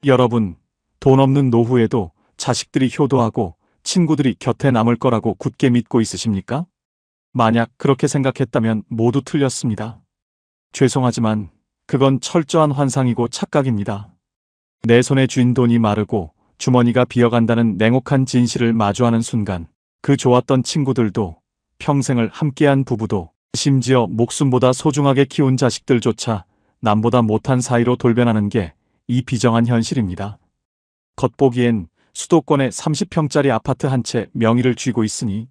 여러분, 돈 없는 노후에도 자식들이 효도하고 친구들이 곁에 남을 거라고 굳게 믿고 있으십니까? 만약 그렇게 생각했다면 모두 틀렸습니다. 죄송하지만 그건 철저한 환상이고 착각입니다. 내 손에 쥔 돈이 마르고 주머니가 비어간다는 냉혹한 진실을 마주하는 순간 그 좋았던 친구들도 평생을 함께한 부부도 심지어 목숨보다 소중하게 키운 자식들조차 남보다 못한 사이로 돌변하는 게 이 비정한 현실입니다. 겉보기엔 수도권에 30평짜리 아파트 한 채 명의를 쥐고 있으니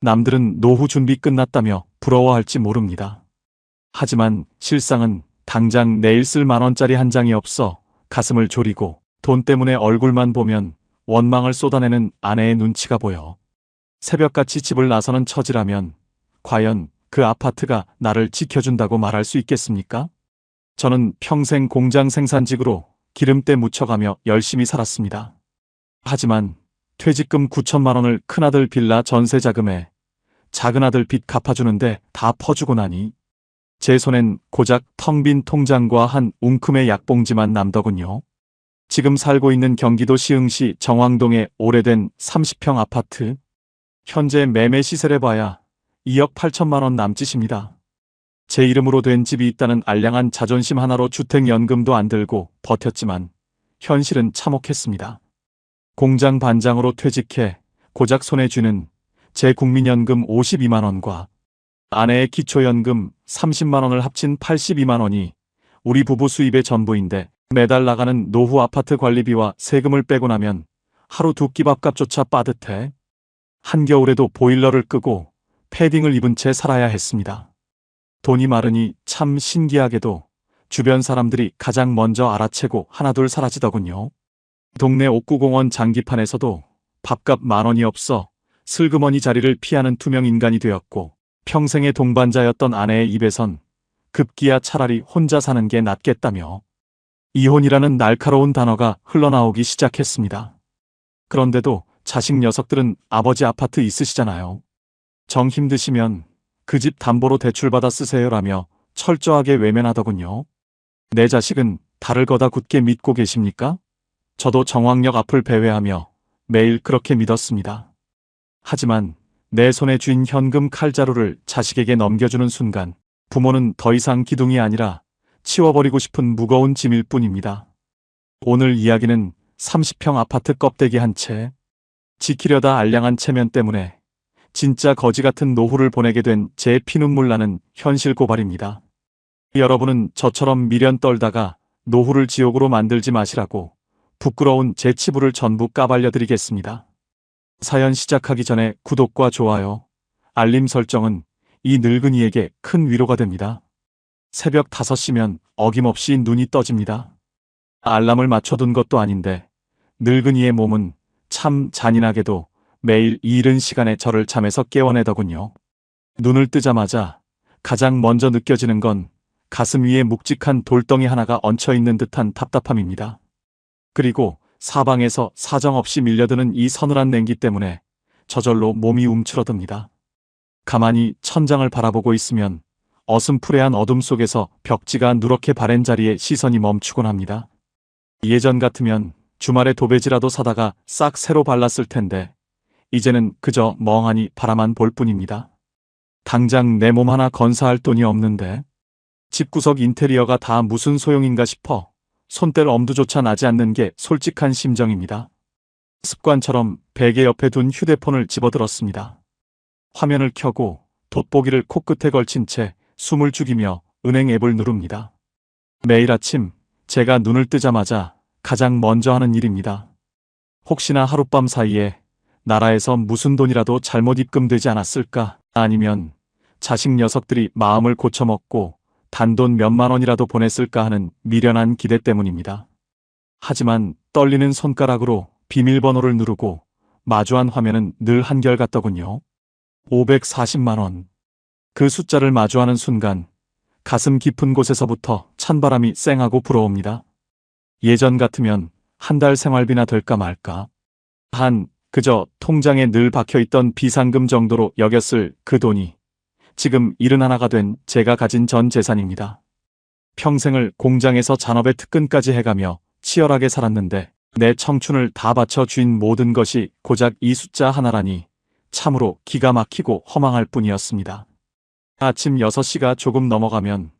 남들은 노후 준비 끝났다며 부러워할지 모릅니다. 하지만 실상은 당장 내일 쓸 10,000원짜리 한 장이 없어 가슴을 졸이고 돈 때문에 얼굴만 보면 원망을 쏟아내는 아내의 눈치가 보여 새벽같이 집을 나서는 처지라면 과연 그 아파트가 나를 지켜준다고 말할 수 있겠습니까? 저는 평생 공장 생산직으로 기름때 묻혀가며 열심히 살았습니다. 하지만 퇴직금 9천만 원을 큰아들 빌라 전세 자금에 작은아들 빚 갚아주는데 다 퍼주고 나니 제 손엔 고작 텅 빈 통장과 한 웅큼의 약봉지만 남더군요. 지금 살고 있는 경기도 시흥시 정왕동의 오래된 30평 아파트. 현재 매매 시세를 봐야 2억 8천만 원 남짓입니다. 제 이름으로 된 집이 있다는 알량한 자존심 하나로 주택연금도 안 들고 버텼지만 현실은 참혹했습니다. 공장 반장으로 퇴직해 고작 손에 쥐는 제 국민연금 52만 원과 아내의 기초연금 30만 원을 합친 82만 원이 우리 부부 수입의 전부인데 매달 나가는 노후 아파트 관리비와 세금을 빼고 나면 하루 두 끼 밥값조차 빠듯해 한겨울에도 보일러를 끄고 패딩을 입은 채 살아야 했습니다. 돈이 마르니 참 신기하게도 주변 사람들이 가장 먼저 알아채고 하나둘 사라지더군요. 동네 옥구공원 장기판에서도 밥값 10,000원이 없어 슬그머니 자리를 피하는 투명 인간이 되었고 평생의 동반자였던 아내의 입에선 급기야 차라리 혼자 사는 게 낫겠다며 이혼이라는 날카로운 단어가 흘러나오기 시작했습니다. 그런데도 자식 녀석들은 아버지 아파트 있으시잖아요. 정 힘드시면 그 집 담보로 대출받아 쓰세요라며 철저하게 외면하더군요. 내 자식은 달을 거다 굳게 믿고 계십니까? 저도 정왕역 앞을 배회하며 매일 그렇게 믿었습니다. 하지만 내 손에 쥔 현금 칼자루를 자식에게 넘겨주는 순간 부모는 더 이상 기둥이 아니라 치워버리고 싶은 무거운 짐일 뿐입니다. 오늘 이야기는 30평 아파트 껍데기 한 채, 지키려다 알량한 체면 때문에 진짜 거지 같은 노후를 보내게 된 제 피눈물 나는 현실 고발입니다. 여러분은 저처럼 미련 떨다가 노후를 지옥으로 만들지 마시라고 부끄러운 제 치부를 전부 까발려드리겠습니다. 사연 시작하기 전에 구독과 좋아요, 알림 설정은 이 늙은이에게 큰 위로가 됩니다. 새벽 5시면 어김없이 눈이 떠집니다. 알람을 맞춰둔 것도 아닌데 늙은이의 몸은 참 잔인하게도 매일 이 이른 시간에 저를 잠에서 깨워내더군요. 눈을 뜨자마자 가장 먼저 느껴지는 건 가슴 위에 묵직한 돌덩이 하나가 얹혀있는 듯한 답답함입니다. 그리고 사방에서 사정없이 밀려드는 이 서늘한 냉기 때문에 저절로 몸이 움츠러듭니다. 가만히 천장을 바라보고 있으면 어슴푸레한 어둠 속에서 벽지가 누렇게 바랜 자리에 시선이 멈추곤 합니다. 예전 같으면 주말에 도배지라도 사다가 싹 새로 발랐을 텐데 이제는 그저 멍하니 바라만 볼 뿐입니다. 당장 내 몸 하나 건사할 돈이 없는데 집구석 인테리어가 다 무슨 소용인가 싶어 손뗄 엄두조차 나지 않는 게 솔직한 심정입니다. 습관처럼 베개 옆에 둔 휴대폰을 집어들었습니다. 화면을 켜고 돋보기를 코끝에 걸친 채 숨을 죽이며 은행 앱을 누릅니다. 매일 아침 제가 눈을 뜨자마자 가장 먼저 하는 일입니다. 혹시나 하룻밤 사이에 나라에서 무슨 돈이라도 잘못 입금되지 않았을까, 아니면 자식 녀석들이 마음을 고쳐먹고 단돈 몇만 원이라도 보냈을까 하는 미련한 기대 때문입니다. 하지만 떨리는 손가락으로 비밀번호를 누르고 마주한 화면은 늘 한결같더군요. 540만 원. 그 숫자를 마주하는 순간 가슴 깊은 곳에서부터 찬바람이 쌩하고 불어옵니다. 예전 같으면 한 달 생활비나 될까 말까. 그저 통장에 늘 박혀있던 비상금 정도로 여겼을 그 돈이 지금 71가 된 제가 가진 전 재산입니다. 평생을 공장에서 잔업의 특근까지 해가며 치열하게 살았는데 내 청춘을 다 바쳐 쥔 모든 것이 고작 이 숫자 하나라니 참으로 기가 막히고 허망할 뿐이었습니다. 아침 6시가 조금 넘어가면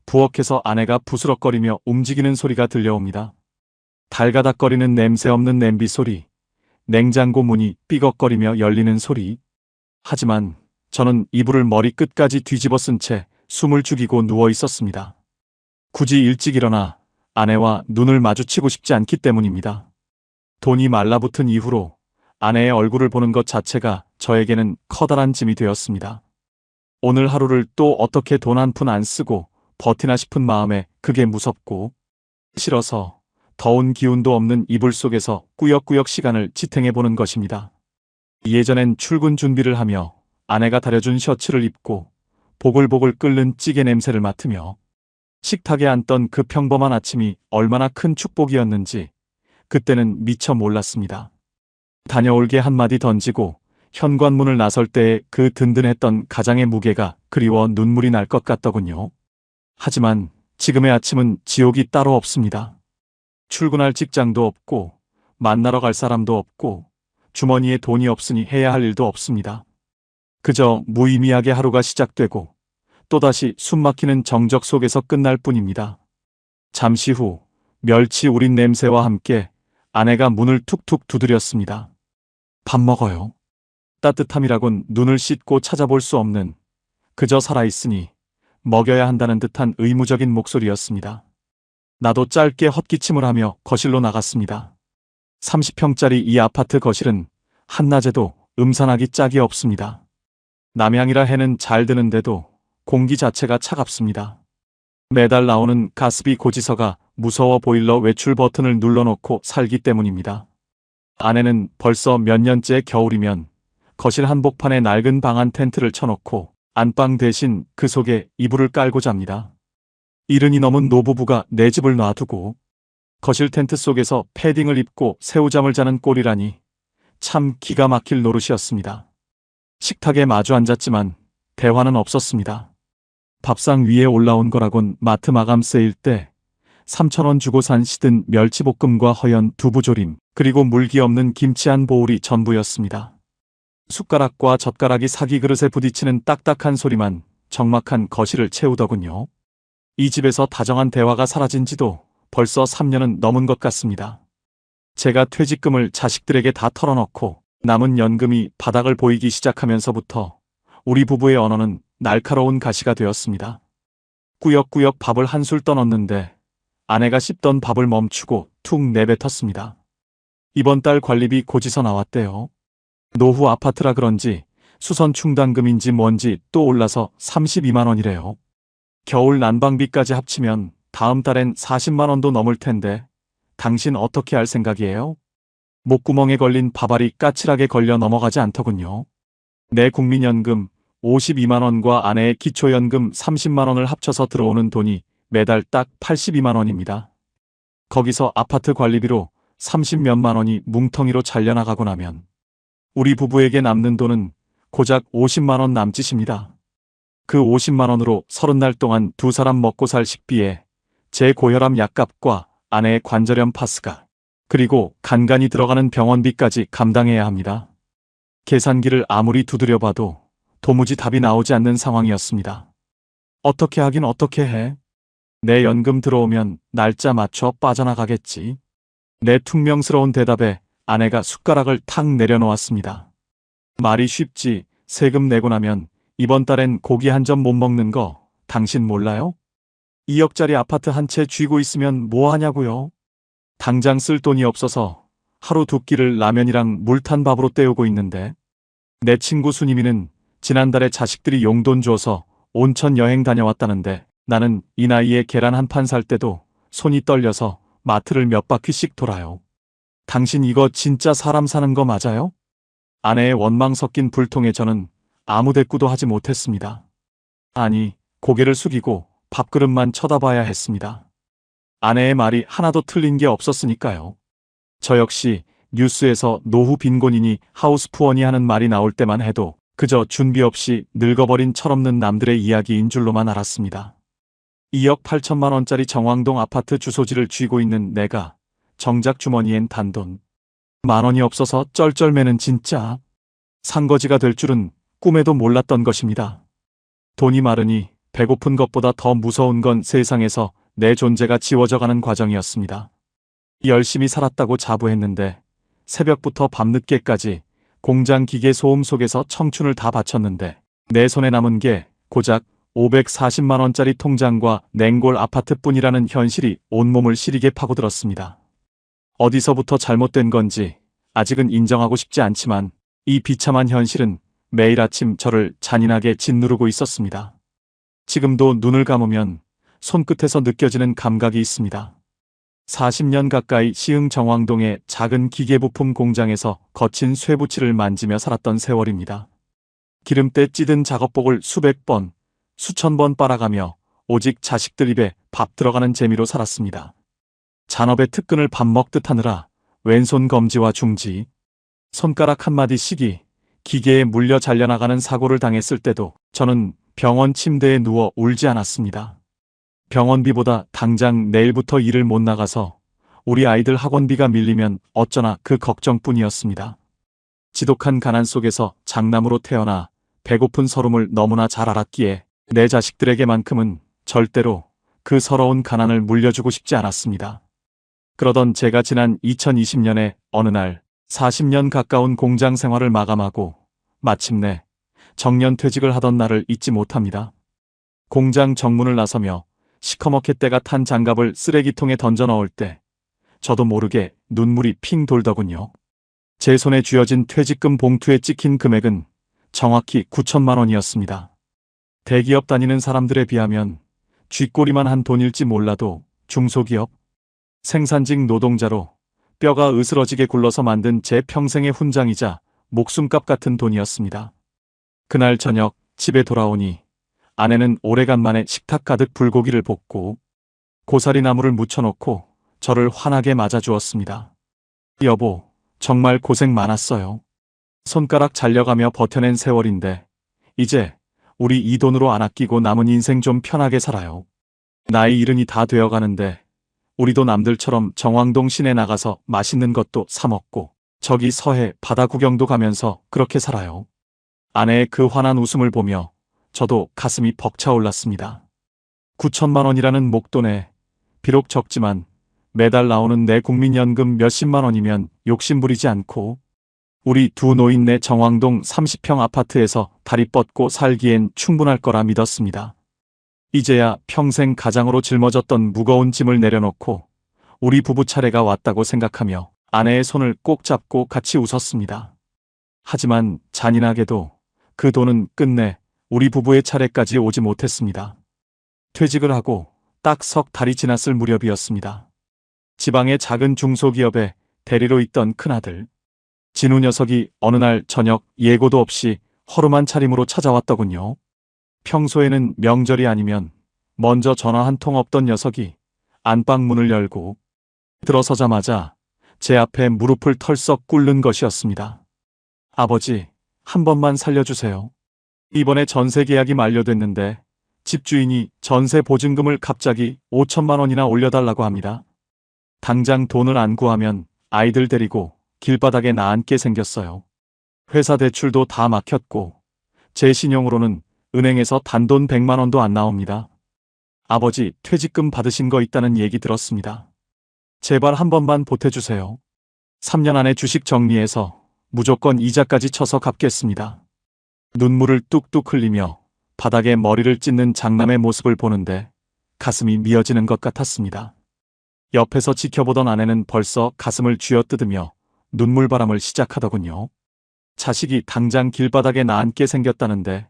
부엌에서 아내가 부스럭거리며 움직이는 소리가 들려옵니다. 달가닥거리는 냄새 없는 냄비 소리, 냉장고 문이 삐걱거리며 열리는 소리. 하지만 저는 이불을 머리 끝까지 뒤집어 쓴 채 숨을 죽이고 누워 있었습니다. 굳이 일찍 일어나 아내와 눈을 마주치고 싶지 않기 때문입니다. 돈이 말라붙은 이후로 아내의 얼굴을 보는 것 자체가 저에게는 커다란 짐이 되었습니다. 오늘 하루를 또 어떻게 돈 한 푼 안 쓰고 버티나 싶은 마음에 그게 무섭고 싫어서 더운 기운도 없는 이불 속에서 꾸역꾸역 시간을 지탱해보는 것입니다. 예전엔 출근 준비를 하며 아내가 다려준 셔츠를 입고 보글보글 끓는 찌개 냄새를 맡으며 식탁에 앉던 그 평범한 아침이 얼마나 큰 축복이었는지 그때는 미처 몰랐습니다. 다녀올게 한마디 던지고 현관문을 나설 때의 그 든든했던 가장의 무게가 그리워 눈물이 날 것 같더군요. 하지만 지금의 아침은 지옥이 따로 없습니다. 출근할 직장도 없고 만나러 갈 사람도 없고 주머니에 돈이 없으니 해야 할 일도 없습니다. 그저 무의미하게 하루가 시작되고 또다시 숨막히는 정적 속에서 끝날 뿐입니다. 잠시 후 멸치 우린 냄새와 함께 아내가 문을 툭툭 두드렸습니다. 밥 먹어요. 따뜻함이라곤 눈을 씻고 찾아볼 수 없는 그저 살아있으니 먹여야 한다는 듯한 의무적인 목소리였습니다. 나도 짧게 헛기침을 하며 거실로 나갔습니다. 30평짜리 이 아파트 거실은 한낮에도 음산하기 짝이 없습니다. 남향이라 해는 잘 드는데도 공기 자체가 차갑습니다. 매달 나오는 가스비 고지서가 무서워 보일러 외출 버튼을 눌러놓고 살기 때문입니다. 아내는 벌써 몇 년째 겨울이면 거실 한복판에 낡은 방안 텐트를 쳐놓고 안방 대신 그 속에 이불을 깔고 잡니다. 이른이 넘은 노부부가 내 집을 놔두고 거실 텐트 속에서 패딩을 입고 새우잠을 자는 꼴이라니 참 기가 막힐 노릇이었습니다. 식탁에 마주 앉았지만 대화는 없었습니다. 밥상 위에 올라온 거라곤 마트 마감 세일 때 3,000원 주고 산 시든 멸치볶음과 허연 두부조림, 그리고 물기 없는 김치 한 보울이 전부였습니다. 숟가락과 젓가락이 사기 그릇에 부딪히는 딱딱한 소리만 적막한 거실을 채우더군요. 이 집에서 다정한 대화가 사라진 지도 벌써 3년은 넘은 것 같습니다. 제가 퇴직금을 자식들에게 다 털어넣고 남은 연금이 바닥을 보이기 시작하면서부터 우리 부부의 언어는 날카로운 가시가 되었습니다. 꾸역꾸역 밥을 한술 떠넣는데 아내가 씹던 밥을 멈추고 툭 내뱉었습니다. 이번 달 관리비 고지서 나왔대요. 노후 아파트라 그런지 수선 충당금인지 뭔지 또 올라서 32만 원이래요. 겨울 난방비까지 합치면 다음 달엔 40만 원도 넘을 텐데 당신 어떻게 할 생각이에요? 목구멍에 걸린 밥알이 까칠하게 걸려 넘어가지 않더군요. 내 국민연금 52만 원과 아내의 기초연금 30만 원을 합쳐서 들어오는 돈이 매달 딱 82만 원입니다. 거기서 아파트 관리비로 30몇만 원이 뭉텅이로 잘려나가고 나면 우리 부부에게 남는 돈은 고작 50만 원 남짓입니다. 그 50만 원으로 30날 동안 두 사람 먹고 살 식비에 제 고혈압 약값과 아내의 관절염 파스가, 그리고 간간히 들어가는 병원비까지 감당해야 합니다. 계산기를 아무리 두드려봐도 도무지 답이 나오지 않는 상황이었습니다. 어떻게 하긴 어떻게 해? 내 연금 들어오면 날짜 맞춰 빠져나가겠지. 내 퉁명스러운 대답에 아내가 숟가락을 탁 내려놓았습니다. 말이 쉽지. 세금 내고 나면 이번 달엔 고기 한 점 못 먹는 거 당신 몰라요? 2억짜리 아파트 한 채 쥐고 있으면 뭐 하냐고요? 당장 쓸 돈이 없어서 하루 두 끼를 라면이랑 물 탄 밥으로 때우고 있는데 내 친구 순이미는 지난달에 자식들이 용돈 줘서 온천 여행 다녀왔다는데 나는 이 나이에 계란 한 판 살 때도 손이 떨려서 마트를 몇 바퀴씩 돌아요. 당신 이거 진짜 사람 사는 거 맞아요? 아내의 원망 섞인 불통에 저는 아무 대꾸도 하지 못했습니다. 아니, 고개를 숙이고 밥그릇만 쳐다봐야 했습니다. 아내의 말이 하나도 틀린 게 없었으니까요. 저 역시 뉴스에서 노후 빈곤이니 하우스푸어니 하는 말이 나올 때만 해도 그저 준비 없이 늙어버린 철없는 남들의 이야기인 줄로만 알았습니다. 2억 8천만 원짜리 정왕동 아파트 주소지를 쥐고 있는 내가 정작 주머니엔 단돈 10,000원이 없어서 쩔쩔매는 진짜 상거지가 될 줄은 꿈에도 몰랐던 것입니다. 돈이 마르니 배고픈 것보다 더 무서운 건 세상에서 내 존재가 지워져가는 과정이었습니다. 열심히 살았다고 자부했는데 새벽부터 밤늦게까지 공장 기계 소음 속에서 청춘을 다 바쳤는데 내 손에 남은 게 고작 540만 원짜리 통장과 냉골 아파트뿐이라는 현실이 온몸을 시리게 파고들었습니다. 어디서부터 잘못된 건지 아직은 인정하고 싶지 않지만 이 비참한 현실은 매일 아침 저를 잔인하게 짓누르고 있었습니다. 지금도 눈을 감으면 손끝에서 느껴지는 감각이 있습니다. 40년 가까이 시흥 정왕동의 작은 기계부품 공장에서 거친 쇠붙이를 만지며 살았던 세월입니다. 기름때 찌든 작업복을 수백 번, 수천 번 빨아가며 오직 자식들 입에 밥 들어가는 재미로 살았습니다. 잔업의 특근을 밥 먹듯 하느라 왼손 검지와 중지, 손가락 한마디씩이 기계에 물려 잘려나가는 사고를 당했을 때도 저는 병원 침대에 누워 울지 않았습니다. 병원비보다 당장 내일부터 일을 못 나가서 우리 아이들 학원비가 밀리면 어쩌나 그 걱정뿐이었습니다. 지독한 가난 속에서 장남으로 태어나 배고픈 서름을 너무나 잘 알았기에 내 자식들에게만큼은 절대로 그 서러운 가난을 물려주고 싶지 않았습니다. 그러던 제가 지난 2020년에 어느 날 40년 가까운 공장 생활을 마감하고 마침내 정년퇴직을 하던 날을 잊지 못합니다. 공장 정문을 나서며 시커멓게 때가 탄 장갑을 쓰레기통에 던져 넣을 때 저도 모르게 눈물이 핑 돌더군요. 제 손에 쥐어진 퇴직금 봉투에 찍힌 금액은 정확히 9천만 원이었습니다. 대기업 다니는 사람들에 비하면 쥐꼬리만 한 돈일지 몰라도 중소기업, 생산직 노동자로 뼈가 으스러지게 굴러서 만든 제 평생의 훈장이자 목숨값 같은 돈이었습니다. 그날 저녁 집에 돌아오니 아내는 오래간만에 식탁 가득 불고기를 볶고 고사리 나물을 무쳐놓고 저를 환하게 맞아주었습니다. 여보, 정말 고생 많았어요. 손가락 잘려가며 버텨낸 세월인데 이제 우리 이 돈으로 안 아끼고 남은 인생 좀 편하게 살아요. 나이 70이 다 되어가는데 우리도 남들처럼 정왕동 시내 나가서 맛있는 것도 사 먹고 저기 서해 바다 구경도 가면서 그렇게 살아요. 아내의 그 환한 웃음을 보며 저도 가슴이 벅차올랐습니다. 9천만 원이라는 목돈에 비록 적지만 매달 나오는 내 국민연금 몇십만 원이면 욕심부리지 않고 우리 두 노인네 정왕동 30평 아파트에서 다리 뻗고 살기엔 충분할 거라 믿었습니다. 이제야 평생 가장으로 짊어졌던 무거운 짐을 내려놓고 우리 부부 차례가 왔다고 생각하며 아내의 손을 꼭 잡고 같이 웃었습니다. 하지만 잔인하게도 그 돈은 끝내 우리 부부의 차례까지 오지 못했습니다. 퇴직을 하고 딱 석 달이 지났을 무렵이었습니다. 지방의 작은 중소기업에 대리로 있던 큰아들 진우 녀석이 어느 날 저녁 예고도 없이 허름한 차림으로 찾아왔더군요. 평소에는 명절이 아니면 먼저 전화 한 통 없던 녀석이 안방 문을 열고 들어서자마자 제 앞에 무릎을 털썩 꿇는 것이었습니다. 아버지, 한 번만 살려주세요. 이번에 전세 계약이 만료됐는데 집주인이 전세 보증금을 갑자기 5천만 원이나 올려달라고 합니다. 당장 돈을 안 구하면 아이들 데리고 길바닥에 나앉게 생겼어요. 회사 대출도 다 막혔고 제 신용으로는 은행에서 단돈 100만 원도 안 나옵니다. 아버지 퇴직금 받으신 거 있다는 얘기 들었습니다. 제발 한 번만 보태주세요. 3년 안에 주식 정리해서 무조건 이자까지 쳐서 갚겠습니다. 눈물을 뚝뚝 흘리며 바닥에 머리를 찢는 장남의 모습을 보는데 가슴이 미어지는 것 같았습니다. 옆에서 지켜보던 아내는 벌써 가슴을 쥐어뜯으며 눈물바람을 시작하더군요. 자식이 당장 길바닥에 나앉게 생겼다는데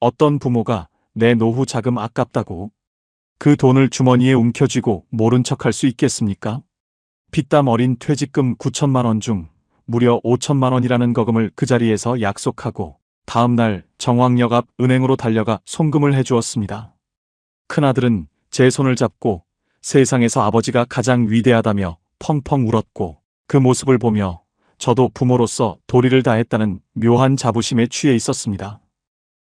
어떤 부모가 내 노후 자금 아깝다고 그 돈을 주머니에 움켜쥐고 모른 척할 수 있겠습니까? 피땀 어린 퇴직금 9천만 원 중 무려 5천만 원이라는 거금을 그 자리에서 약속하고 다음날 정왕역 앞 은행으로 달려가 송금을 해주었습니다. 큰아들은 제 손을 잡고 세상에서 아버지가 가장 위대하다며 펑펑 울었고 그 모습을 보며 저도 부모로서 도리를 다했다는 묘한 자부심에 취해 있었습니다.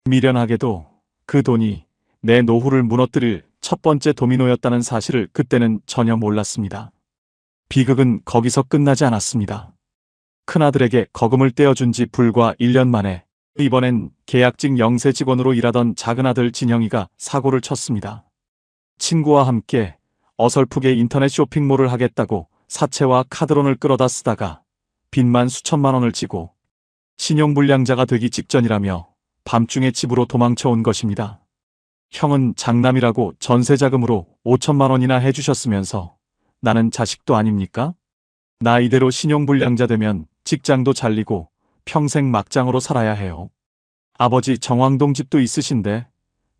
미련하게도 그 돈이 내 노후를 무너뜨릴 첫 번째 도미노였다는 사실을 그때는 전혀 몰랐습니다. 비극은 거기서 끝나지 않았습니다. 큰아들에게 거금을 떼어준 지 불과 1년 만에 이번엔 계약직 영세 직원으로 일하던 작은아들 진영이가 사고를 쳤습니다. 친구와 함께 어설프게 인터넷 쇼핑몰을 하겠다고 사채와 카드론을 끌어다 쓰다가 빚만 수천만 원을 지고 신용불량자가 되기 직전이라며 밤중에 집으로 도망쳐온 것입니다. 형은 장남이라고 전세자금으로 5천만 원이나 해주셨으면서 나는 자식도 아닙니까? 나 이대로 신용불량자 되면 직장도 잘리고 평생 막장으로 살아야 해요. 아버지 정왕동 집도 있으신데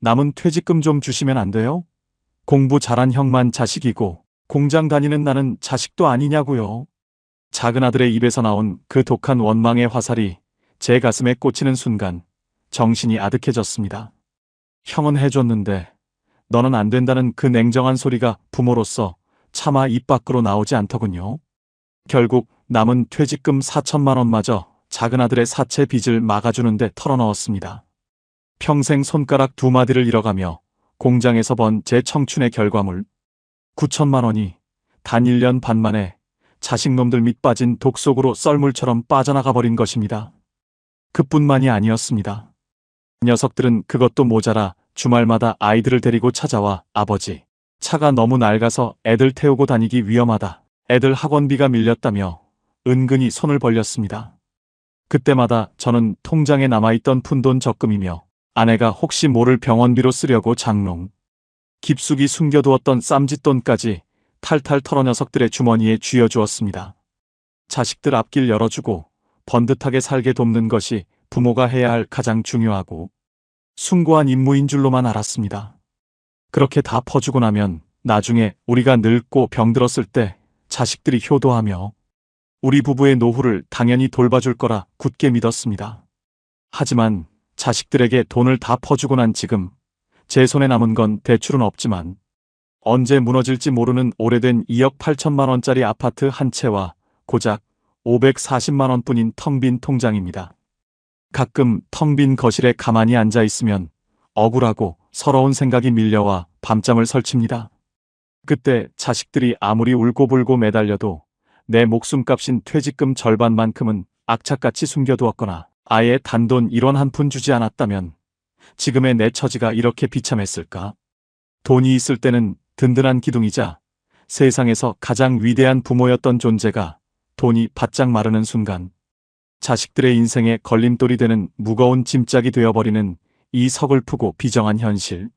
남은 퇴직금 좀 주시면 안 돼요? 공부 잘한 형만 자식이고 공장 다니는 나는 자식도 아니냐고요. 작은아들의 입에서 나온 그 독한 원망의 화살이 제 가슴에 꽂히는 순간 정신이 아득해졌습니다. 형은 해줬는데 너는 안 된다는 그 냉정한 소리가 부모로서 차마 입 밖으로 나오지 않더군요. 결국 남은 퇴직금 4천만 원마저 작은아들의 사채 빚을 막아주는데 털어넣었습니다. 평생 손가락 두 마디를 잃어가며 공장에서 번 제 청춘의 결과물 9천만 원이 단 1년 반 만에 자식놈들 밑 빠진 독 속으로 썰물처럼 빠져나가 버린 것입니다. 그뿐만이 아니었습니다. 녀석들은 그것도 모자라 주말마다 아이들을 데리고 찾아와 아버지, 차가 너무 낡아서 애들 태우고 다니기 위험하다. 애들 학원비가 밀렸다며 은근히 손을 벌렸습니다. 그때마다 저는 통장에 남아있던 푼돈 적금이며 아내가 혹시 모를 병원비로 쓰려고 장롱, 깊숙이 숨겨두었던 쌈짓돈까지 탈탈 털어 녀석들의 주머니에 쥐어주었습니다. 자식들 앞길 열어주고 번듯하게 살게 돕는 것이 부모가 해야 할 가장 중요하고 숭고한 임무인 줄로만 알았습니다. 그렇게 다 퍼주고 나면 나중에 우리가 늙고 병들었을 때 자식들이 효도하며 우리 부부의 노후를 당연히 돌봐줄 거라 굳게 믿었습니다. 하지만 자식들에게 돈을 다 퍼주고 난 지금 제 손에 남은 건 대출은 없지만 언제 무너질지 모르는 오래된 2억 8천만 원짜리 아파트 한 채와 고작 540만 원뿐인 텅 빈 통장입니다. 가끔 텅 빈 거실에 가만히 앉아 있으면 억울하고 서러운 생각이 밀려와 밤잠을 설칩니다. 그때 자식들이 아무리 울고불고 매달려도 내 목숨값인 퇴직금 절반만큼은 악착같이 숨겨두었거나 아예 단돈 1원 한 푼 주지 않았다면 지금의 내 처지가 이렇게 비참했을까? 돈이 있을 때는 든든한 기둥이자 세상에서 가장 위대한 부모였던 존재가 돈이 바짝 마르는 순간 자식들의 인생에 걸림돌이 되는 무거운 짐짝이 되어버리는 이 서글프고 비정한 현실.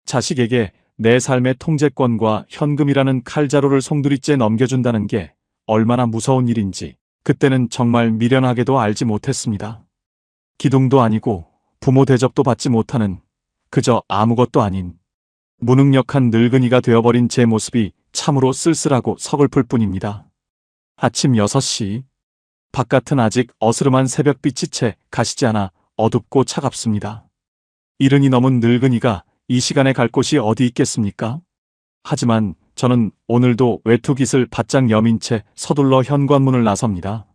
자식에게 내 삶의 통제권과 현금이라는 칼자루를 송두리째 넘겨준다는 게 얼마나 무서운 일인지 그때는 정말 미련하게도 알지 못했습니다. 기둥도 아니고 부모 대접도 받지 못하는 그저 아무것도 아닌 무능력한 늙은이가 되어버린 제 모습이 참으로 쓸쓸하고 서글플 뿐입니다. 아침 6시. 바깥은 아직 어스름한 새벽빛이 채 가시지 않아 어둡고 차갑습니다. 70이 넘은 늙은이가 이 시간에 갈 곳이 어디 있겠습니까? 하지만 저는 오늘도 외투깃을 바짝 여민 채 서둘러 현관문을 나섭니다.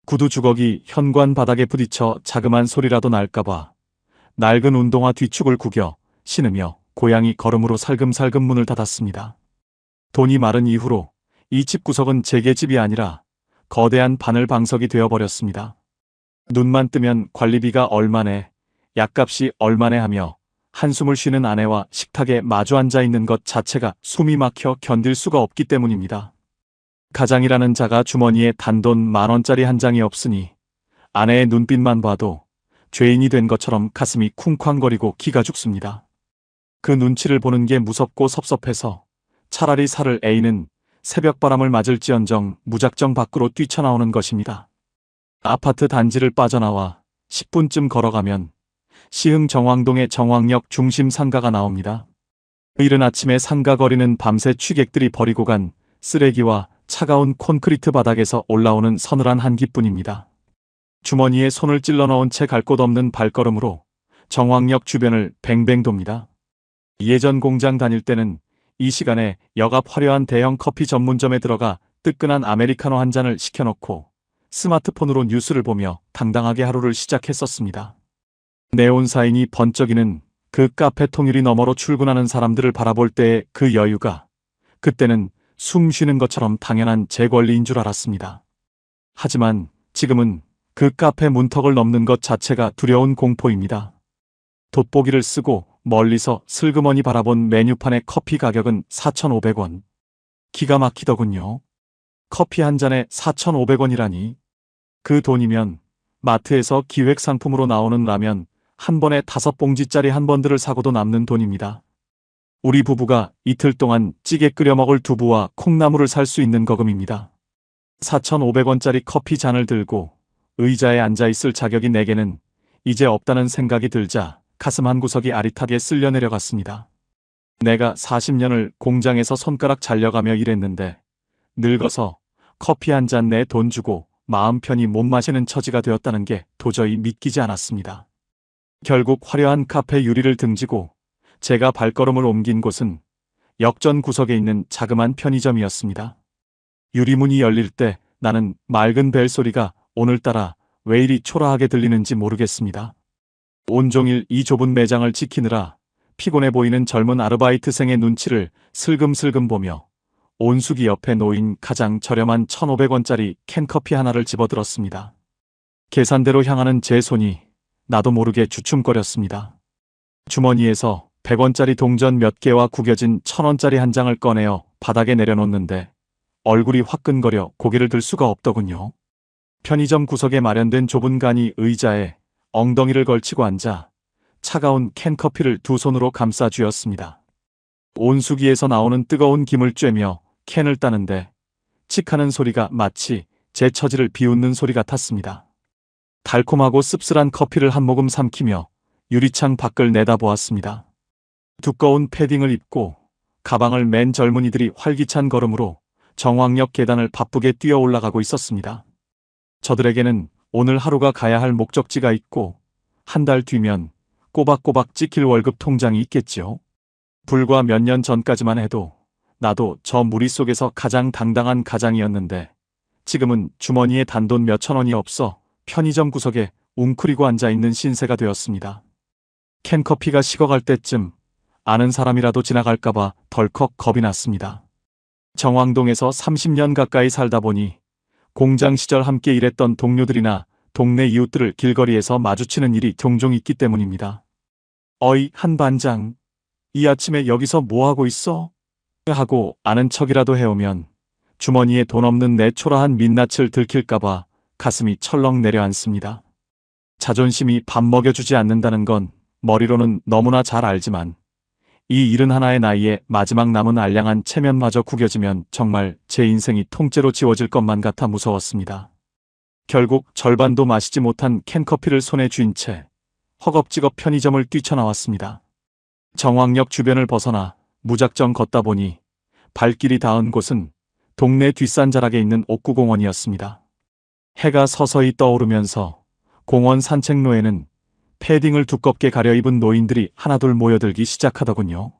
구두 주걱이 현관 바닥에 부딪혀 자그만 소리라도 날까봐 낡은 운동화 뒤축을 구겨 신으며 고양이 걸음으로 살금살금 문을 닫았습니다. 돈이 마른 이후로 이 집 구석은 제게 집이 아니라 거대한 바늘 방석이 되어버렸습니다. 눈만 뜨면 관리비가 얼마네, 약값이 얼마네 하며 한숨을 쉬는 아내와 식탁에 마주 앉아 있는 것 자체가 숨이 막혀 견딜 수가 없기 때문입니다. 가장이라는 자가 주머니에 단돈 10,000원짜리 한 장이 없으니 아내의 눈빛만 봐도 죄인이 된 것처럼 가슴이 쿵쾅거리고 기가 죽습니다. 그 눈치를 보는 게 무섭고 섭섭해서 차라리 살을 에이는 새벽바람을 맞을지언정 무작정 밖으로 뛰쳐나오는 것입니다. 아파트 단지를 빠져나와 10분쯤 걸어가면 시흥 정왕동의 정왕역 중심 상가가 나옵니다. 이른 아침에 상가 거리는 밤새 취객들이 버리고 간 쓰레기와 차가운 콘크리트 바닥에서 올라오는 서늘한 한기뿐입니다. 주머니에 손을 찔러 넣은 채 갈 곳 없는 발걸음으로 정왕역 주변을 뱅뱅 돕니다. 예전 공장 다닐 때는 이 시간에 역 앞 화려한 대형 커피 전문점에 들어가 뜨끈한 아메리카노 한 잔을 시켜놓고 스마트폰으로 뉴스를 보며 당당하게 하루를 시작했었습니다. 네온 사인이 번쩍이는 그 카페 통유리 너머로 출근하는 사람들을 바라볼 때의 그 여유가 그때는 숨 쉬는 것처럼 당연한 제 권리인 줄 알았습니다. 하지만 지금은 그 카페 문턱을 넘는 것 자체가 두려운 공포입니다. 돋보기를 쓰고 멀리서 슬그머니 바라본 메뉴판의 커피 가격은 4,500원. 기가 막히더군요. 커피 한 잔에 4,500원이라니. 그 돈이면 마트에서 기획 상품으로 나오는 라면 한 번에 5봉지짜리 한 번들을 사고도 남는 돈입니다. 우리 부부가 이틀 동안 찌개 끓여 먹을 두부와 콩나물을 살 수 있는 거금입니다. 4,500원짜리 커피 잔을 들고 의자에 앉아있을 자격이 내게는 이제 없다는 생각이 들자 가슴 한 구석이 아릿하게 쓸려 내려갔습니다. 내가 40년을 공장에서 손가락 잘려가며 일했는데 늙어서 커피 한 잔 내 돈 주고 마음 편히 못 마시는 처지가 되었다는 게 도저히 믿기지 않았습니다. 결국 화려한 카페 유리를 등지고 제가 발걸음을 옮긴 곳은 역전 구석에 있는 자그만 편의점이었습니다. 유리문이 열릴 때 나는 맑은 벨 소리가 오늘따라 왜 이리 초라하게 들리는지 모르겠습니다. 온종일 이 좁은 매장을 지키느라 피곤해 보이는 젊은 아르바이트생의 눈치를 슬금슬금 보며 온수기 옆에 놓인 가장 저렴한 1,500원짜리 캔커피 하나를 집어들었습니다. 계산대로 향하는 제 손이 나도 모르게 주춤거렸습니다. 주머니에서 100원짜리 동전 몇 개와 구겨진 1,000원짜리 한 장을 꺼내어 바닥에 내려놓는데 얼굴이 화끈거려 고개를 들 수가 없더군요. 편의점 구석에 마련된 좁은 간이 의자에 엉덩이를 걸치고 앉아 차가운 캔커피를 두 손으로 감싸 쥐었습니다. 온수기에서 나오는 뜨거운 김을 쬐며 캔을 따는데 칙하는 소리가 마치 제 처지를 비웃는 소리 같았습니다. 달콤하고 씁쓸한 커피를 한 모금 삼키며 유리창 밖을 내다보았습니다. 두꺼운 패딩을 입고 가방을 맨 젊은이들이 활기찬 걸음으로 정왕역 계단을 바쁘게 뛰어 올라가고 있었습니다. 저들에게는 오늘 하루가 가야 할 목적지가 있고 한 달 뒤면 꼬박꼬박 찍힐 월급 통장이 있겠지요. 불과 몇 년 전까지만 해도 나도 저 무리 속에서 가장 당당한 가장이었는데 지금은 주머니에 단돈 몇천 원이 없어 편의점 구석에 웅크리고 앉아있는 신세가 되었습니다. 캔커피가 식어갈 때쯤 아는 사람이라도 지나갈까봐 덜컥 겁이 났습니다. 정왕동에서 30년 가까이 살다 보니 공장 시절 함께 일했던 동료들이나 동네 이웃들을 길거리에서 마주치는 일이 종종 있기 때문입니다. 어이, 한 반장. 이 아침에 여기서 뭐하고 있어? 하고 아는 척이라도 해오면 주머니에 돈 없는 내 초라한 민낯을 들킬까봐 가슴이 철렁 내려앉습니다. 자존심이 밥 먹여주지 않는다는 건 머리로는 너무나 잘 알지만 이 71의 나이에 마지막 남은 알량한 체면마저 구겨지면 정말 제 인생이 통째로 지워질 것만 같아 무서웠습니다. 결국 절반도 마시지 못한 캔커피를 손에 쥔 채 허겁지겁 편의점을 뛰쳐나왔습니다. 정왕역 주변을 벗어나 무작정 걷다 보니 발길이 닿은 곳은 동네 뒷산자락에 있는 옥구공원이었습니다. 해가 서서히 떠오르면서 공원 산책로에는 패딩을 두껍게 가려입은 노인들이 하나둘 모여들기 시작하더군요.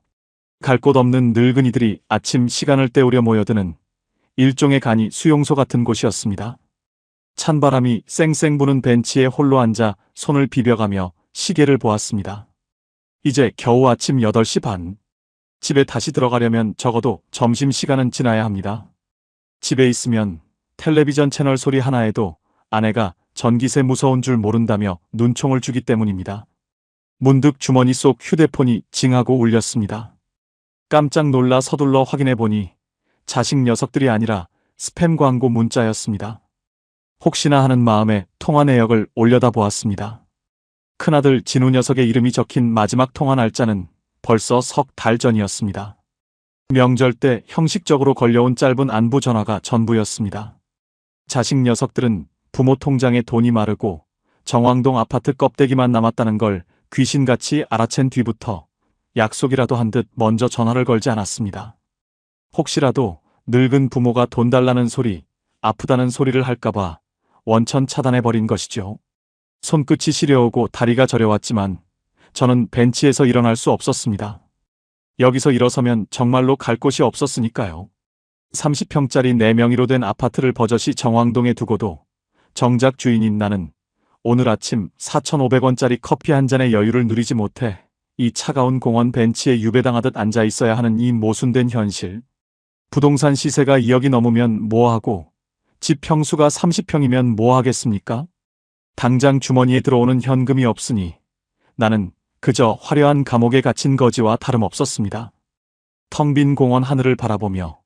갈 곳 없는 늙은이들이 아침 시간을 때우려 모여드는 일종의 간이 수용소 같은 곳이었습니다. 찬바람이 쌩쌩 부는 벤치에 홀로 앉아 손을 비벼가며 시계를 보았습니다. 이제 겨우 아침 8시 반. 집에 다시 들어가려면 적어도 점심시간은 지나야 합니다. 집에 있으면 텔레비전 채널 소리 하나에도 아내가 전기세 무서운 줄 모른다며 눈총을 주기 때문입니다. 문득 주머니 속 휴대폰이 징하고 울렸습니다. 깜짝 놀라 서둘러 확인해보니 자식 녀석들이 아니라 스팸 광고 문자였습니다. 혹시나 하는 마음에 통화 내역을 올려다 보았습니다. 큰아들 진우 녀석의 이름이 적힌 마지막 통화 날짜는 벌써 석 달 전이었습니다. 명절 때 형식적으로 걸려온 짧은 안부 전화가 전부였습니다. 자식 녀석들은 부모 통장에 돈이 마르고 정왕동 아파트 껍데기만 남았다는 걸 귀신같이 알아챈 뒤부터 약속이라도 한 듯 먼저 전화를 걸지 않았습니다. 혹시라도 늙은 부모가 돈 달라는 소리, 아프다는 소리를 할까봐 원천 차단해버린 것이죠. 손끝이 시려오고 다리가 저려왔지만 저는 벤치에서 일어날 수 없었습니다. 여기서 일어서면 정말로 갈 곳이 없었으니까요. 30평짜리 4명의로 된 아파트를 버젓이 정왕동에 두고도 정작 주인인 나는 오늘 아침 4,500원짜리 커피 한 잔의 여유를 누리지 못해 이 차가운 공원 벤치에 유배당하듯 앉아 있어야 하는 이 모순된 현실. 부동산 시세가 2억이 넘으면 뭐하고 집 평수가 30평이면 뭐하겠습니까? 당장 주머니에 들어오는 현금이 없으니 나는 그저 화려한 감옥에 갇힌 거지와 다름없었습니다. 텅 빈 공원 하늘을 바라보며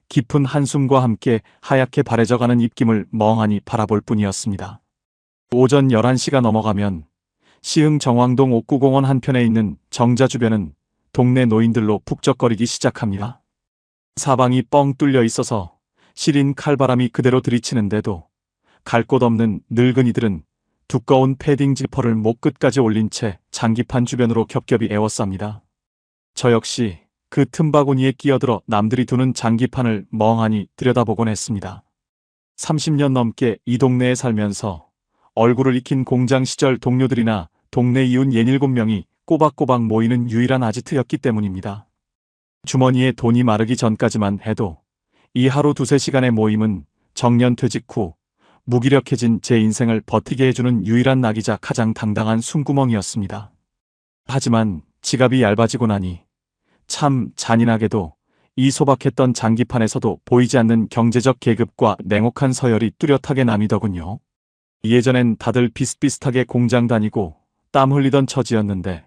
깊은 한숨과 함께 하얗게 바래져가는 입김을 멍하니 바라볼 뿐이었습니다. 오전 11시가 넘어가면 시흥 정왕동 옥구공원 한편에 있는 정자 주변은 동네 노인들로 북적거리기 시작합니다. 사방이 뻥 뚫려 있어서 시린 칼바람이 그대로 들이치는데도 갈 곳 없는 늙은이들은 두꺼운 패딩 지퍼를 목 끝까지 올린 채 장기판 주변으로 겹겹이 에워쌉니다. 저 역시 그 틈바구니에 끼어들어 남들이 두는 장기판을 멍하니 들여다보곤 했습니다. 30년 넘게 이 동네에 살면서 얼굴을 익힌 공장 시절 동료들이나 동네 이웃 67명이 꼬박꼬박 모이는 유일한 아지트였기 때문입니다. 주머니에 돈이 마르기 전까지만 해도 이 하루 두세 시간의 모임은 정년 퇴직 후 무기력해진 제 인생을 버티게 해주는 유일한 낙이자 가장 당당한 숨구멍이었습니다. 하지만 지갑이 얇아지고 나니 참 잔인하게도 이 소박했던 장기판에서도 보이지 않는 경제적 계급과 냉혹한 서열이 뚜렷하게 남이더군요. 예전엔 다들 비슷비슷하게 공장 다니고 땀 흘리던 처지였는데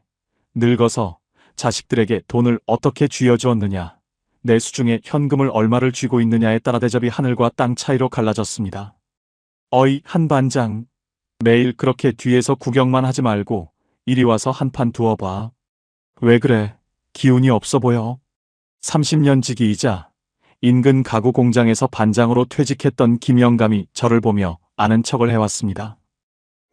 늙어서 자식들에게 돈을 어떻게 쥐어주었느냐, 내 수중에 현금을 얼마를 쥐고 있느냐에 따라 대접이 하늘과 땅 차이로 갈라졌습니다. 어이 한반장, 매일 그렇게 뒤에서 구경만 하지 말고 이리 와서 한 판 두어봐. 왜 그래? 기운이 없어 보여. 30년 지기이자 인근 가구 공장에서 반장으로 퇴직했던 김영감이 저를 보며 아는 척을 해왔습니다.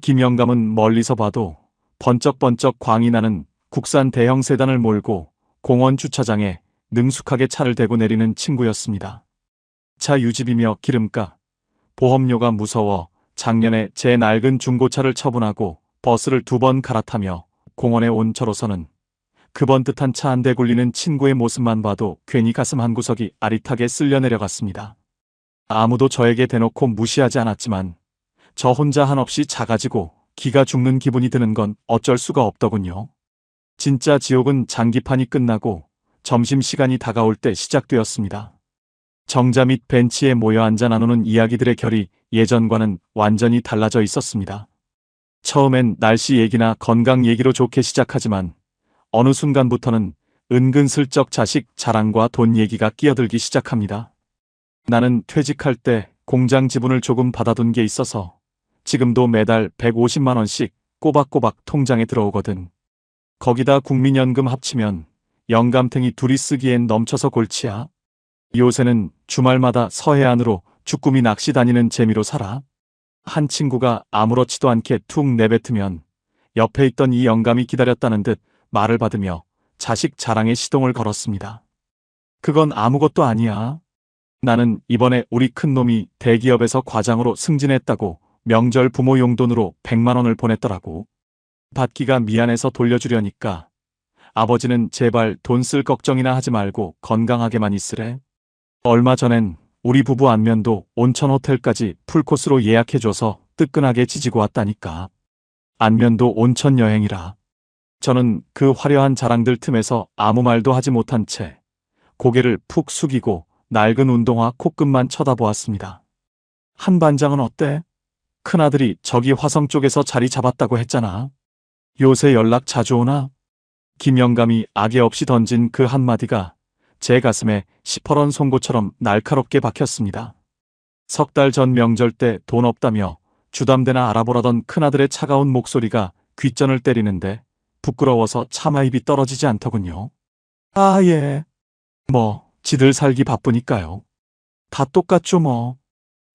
김영감은 멀리서 봐도 번쩍번쩍 광이 나는 국산 대형 세단을 몰고 공원 주차장에 능숙하게 차를 대고 내리는 친구였습니다. 차 유지비며 기름값, 보험료가 무서워 작년에 제 낡은 중고차를 처분하고 버스를 2번 갈아타며 공원에 온 저로서는 그 번듯한 차 한 대 굴리는 친구의 모습만 봐도 괜히 가슴 한 구석이 아릿하게 쓸려 내려갔습니다. 아무도 저에게 대놓고 무시하지 않았지만 저 혼자 한없이 작아지고 기가 죽는 기분이 드는 건 어쩔 수가 없더군요. 진짜 지옥은 장기판이 끝나고 점심시간이 다가올 때 시작되었습니다. 정자 및 벤치에 모여 앉아 나누는 이야기들의 결이 예전과는 완전히 달라져 있었습니다. 처음엔 날씨 얘기나 건강 얘기로 좋게 시작하지만 어느 순간부터는 은근슬쩍 자식 자랑과 돈 얘기가 끼어들기 시작합니다. 나는 퇴직할 때 공장 지분을 조금 받아둔 게 있어서 지금도 매달 150만 원씩 꼬박꼬박 통장에 들어오거든. 거기다 국민연금 합치면 영감탱이 둘이 쓰기엔 넘쳐서 골치야. 요새는 주말마다 서해안으로 주꾸미 낚시 다니는 재미로 살아. 한 친구가 아무렇지도 않게 툭 내뱉으면 옆에 있던 이 영감이 기다렸다는 듯 말을 받으며 자식 자랑에 시동을 걸었습니다. 그건 아무것도 아니야. 나는 이번에 우리 큰놈이 대기업에서 과장으로 승진했다고 명절 부모 용돈으로 100만 원을 보냈더라고. 받기가 미안해서 돌려주려니까 아버지는 제발 돈 쓸 걱정이나 하지 말고 건강하게만 있으래. 얼마 전엔 우리 부부 안면도 온천 호텔까지 풀코스로 예약해줘서 뜨끈하게 지지고 왔다니까. 안면도 온천 여행이라. 저는 그 화려한 자랑들 틈에서 아무 말도 하지 못한 채 고개를 푹 숙이고 낡은 운동화 코끝만 쳐다보았습니다. 한 반장은 어때? 큰아들이 저기 화성 쪽에서 자리 잡았다고 했잖아. 요새 연락 자주 오나? 김영감이 악의 없이 던진 그 한마디가 제 가슴에 시퍼런 송곳처럼 날카롭게 박혔습니다. 석 달 전 명절 때 돈 없다며 주담대나 알아보라던 큰아들의 차가운 목소리가 귓전을 때리는데 부끄러워서 차마입이 떨어지지 않더군요. 아, 예. 뭐 지들 살기 바쁘니까요. 다 똑같죠 뭐.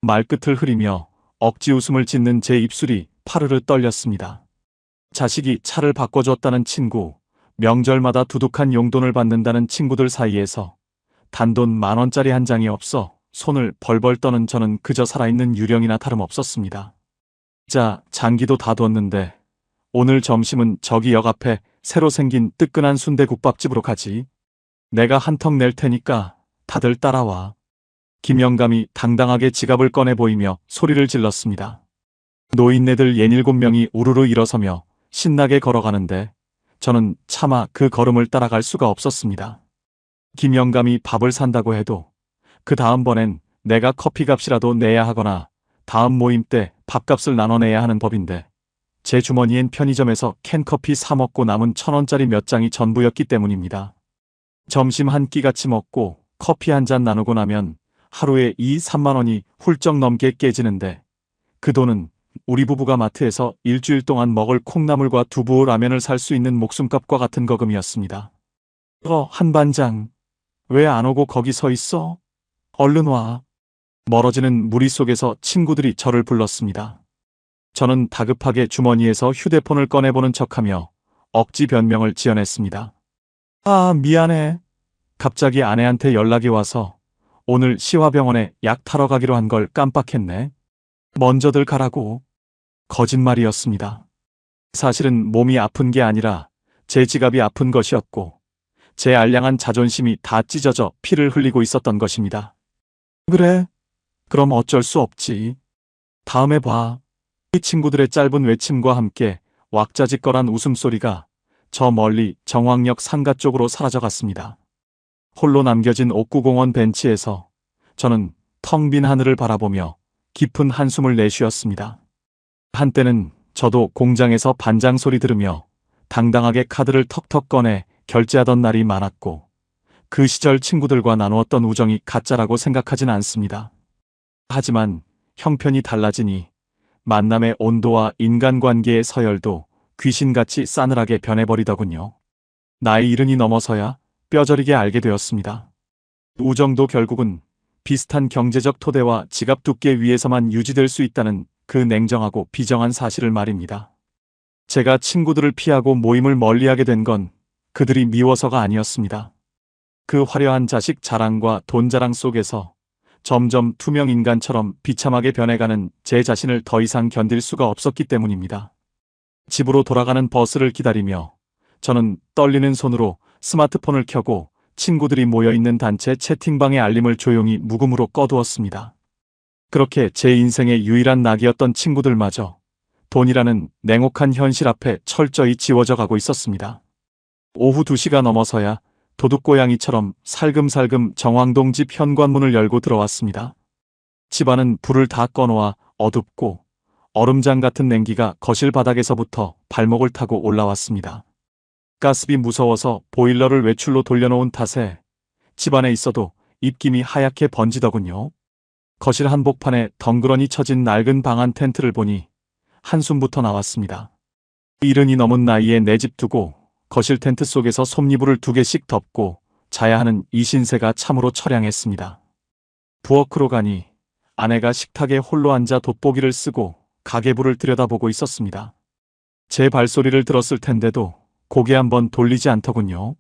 말끝을 흐리며 억지 웃음을 짓는 제 입술이 파르르 떨렸습니다. 자식이 차를 바꿔줬다는 친구, 명절마다 두둑한 용돈을 받는다는 친구들 사이에서 단돈 10,000원짜리 한 장이 없어 손을 벌벌 떠는 저는 그저 살아있는 유령이나 다름없었습니다. 자, 장기도 다 뒀는데 오늘 점심은 저기 역 앞에 새로 생긴 뜨끈한 순대국밥집으로 가지. 내가 한턱 낼 테니까 다들 따라와. 김영감이 당당하게 지갑을 꺼내 보이며 소리를 질렀습니다. 노인네들 67명이 우르르 일어서며 신나게 걸어가는데 저는 차마 그 걸음을 따라갈 수가 없었습니다. 김영감이 밥을 산다고 해도 그 다음번엔 내가 커피값이라도 내야 하거나 다음 모임 때 밥값을 나눠내야 하는 법인데 제 주머니엔 편의점에서 캔커피 사 먹고 남은 1,000원짜리 몇 장이 전부였기 때문입니다. 점심 한 끼 같이 먹고 커피 한 잔 나누고 나면 하루에 3만 원이 훌쩍 넘게 깨지는데 그 돈은 우리 부부가 마트에서 일주일 동안 먹을 콩나물과 두부 라면을 살 수 있는 목숨값과 같은 거금이었습니다. 한 반장. 왜 안 오고 거기 서 있어? 얼른 와. 멀어지는 무리 속에서 친구들이 저를 불렀습니다. 저는 다급하게 주머니에서 휴대폰을 꺼내보는 척하며 억지 변명을 지어냈습니다. 아, 미안해. 갑자기 아내한테 연락이 와서 오늘 시화병원에 약 타러 가기로 한 걸 깜빡했네. 먼저들 가라고. 거짓말이었습니다. 사실은 몸이 아픈 게 아니라 제 지갑이 아픈 것이었고 제 알량한 자존심이 다 찢어져 피를 흘리고 있었던 것입니다. 그래? 그럼 어쩔 수 없지. 다음에 봐. 이 친구들의 짧은 외침과 함께 왁자지껄한 웃음소리가 저 멀리 정왕역 상가 쪽으로 사라져갔습니다. 홀로 남겨진 옥구공원 벤치에서 저는 텅 빈 하늘을 바라보며 깊은 한숨을 내쉬었습니다. 한때는 저도 공장에서 반장 소리 들으며 당당하게 카드를 턱턱 꺼내 결제하던 날이 많았고 그 시절 친구들과 나누었던 우정이 가짜라고 생각하진 않습니다. 하지만 형편이 달라지니 만남의 온도와 인간관계의 서열도 귀신같이 싸늘하게 변해버리더군요. 나이 70이 넘어서야 뼈저리게 알게 되었습니다. 우정도 결국은 비슷한 경제적 토대와 지갑 두께 위에서만 유지될 수 있다는 그 냉정하고 비정한 사실을 말입니다. 제가 친구들을 피하고 모임을 멀리하게 된 건 그들이 미워서가 아니었습니다. 그 화려한 자식 자랑과 돈 자랑 속에서 점점 투명 인간처럼 비참하게 변해가는 제 자신을 더 이상 견딜 수가 없었기 때문입니다. 집으로 돌아가는 버스를 기다리며 저는 떨리는 손으로 스마트폰을 켜고 친구들이 모여있는 단체 채팅방의 알림을 조용히 무음으로 꺼두었습니다. 그렇게 제 인생의 유일한 낙이었던 친구들마저 돈이라는 냉혹한 현실 앞에 철저히 지워져 가고 있었습니다. 오후 2시가 넘어서야 도둑고양이처럼 살금살금 정왕동 집 현관문을 열고 들어왔습니다. 집안은 불을 다 꺼놓아 어둡고 얼음장 같은 냉기가 거실 바닥에서부터 발목을 타고 올라왔습니다. 가스비 무서워서 보일러를 외출로 돌려놓은 탓에 집안에 있어도 입김이 하얗게 번지더군요. 거실 한복판에 덩그러니 쳐진 낡은 방안 텐트를 보니 한숨부터 나왔습니다. 70이 넘은 나이에 내 집 두고 거실 텐트 속에서 솜니불을 2개씩 덮고 자야 하는 이 신세가 참으로 처량했습니다. 부엌으로 가니 아내가 식탁에 홀로 앉아 돋보기를 쓰고 가계부를 들여다보고 있었습니다. 제 발소리를 들었을 텐데도 고개 한번 돌리지 않더군요.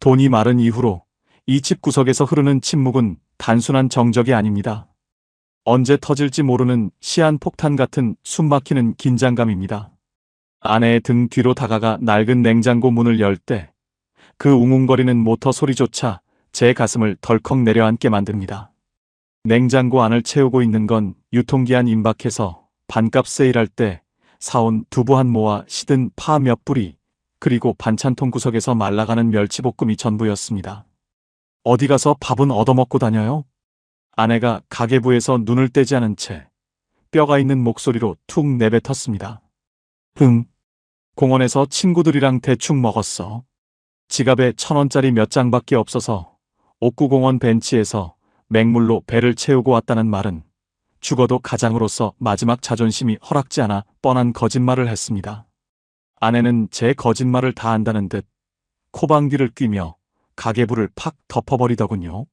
돈이 마른 이후로 이 집 구석에서 흐르는 침묵은 단순한 정적이 아닙니다. 언제 터질지 모르는 시한폭탄 같은 숨막히는 긴장감입니다. 아내의 등 뒤로 다가가 낡은 냉장고 문을 열 때 그 웅웅거리는 모터 소리조차 제 가슴을 덜컥 내려앉게 만듭니다. 냉장고 안을 채우고 있는 건 유통기한 임박해서 반값 세일할 때 사온 두부 한 모와 시든 파 몇 뿌리, 그리고 반찬통 구석에서 말라가는 멸치볶음이 전부였습니다. 어디 가서 밥은 얻어먹고 다녀요? 아내가 가계부에서 눈을 떼지 않은 채 뼈가 있는 목소리로 툭 내뱉었습니다. 공원에서 친구들이랑 대충 먹었어. 지갑에 1,000원짜리 몇 장밖에 없어서 옥구공원 벤치에서 맹물로 배를 채우고 왔다는 말은 죽어도 가장으로서 마지막 자존심이 허락지 않아 뻔한 거짓말을 했습니다. 아내는 제 거짓말을 다 안다는 듯 코방귀를 뀌며 가계부를 팍 덮어버리더군요.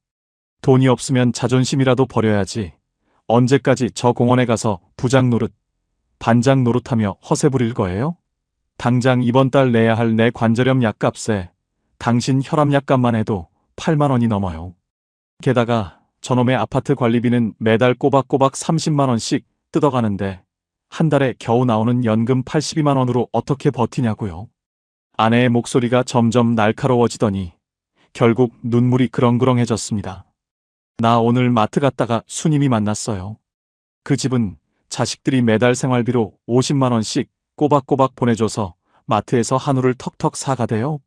돈이 없으면 자존심이라도 버려야지. 언제까지 저 공원에 가서 부장 노릇, 반장 노릇하며 허세 부릴 거예요? 당장 이번 달 내야 할 내 관절염 약값에 당신 혈압 약값만 해도 8만 원이 넘어요. 게다가 저놈의 아파트 관리비는 매달 꼬박꼬박 30만 원씩 뜯어가는데 한 달에 겨우 나오는 연금 82만 원으로 어떻게 버티냐고요. 아내의 목소리가 점점 날카로워지더니 결국 눈물이 그렁그렁해졌습니다. 나 오늘 마트 갔다가 수님이 만났어요. 그 집은 자식들이 매달 생활비로 50만 원씩 꼬박꼬박 보내줘서 마트에서 한우를 턱턱 사가대요.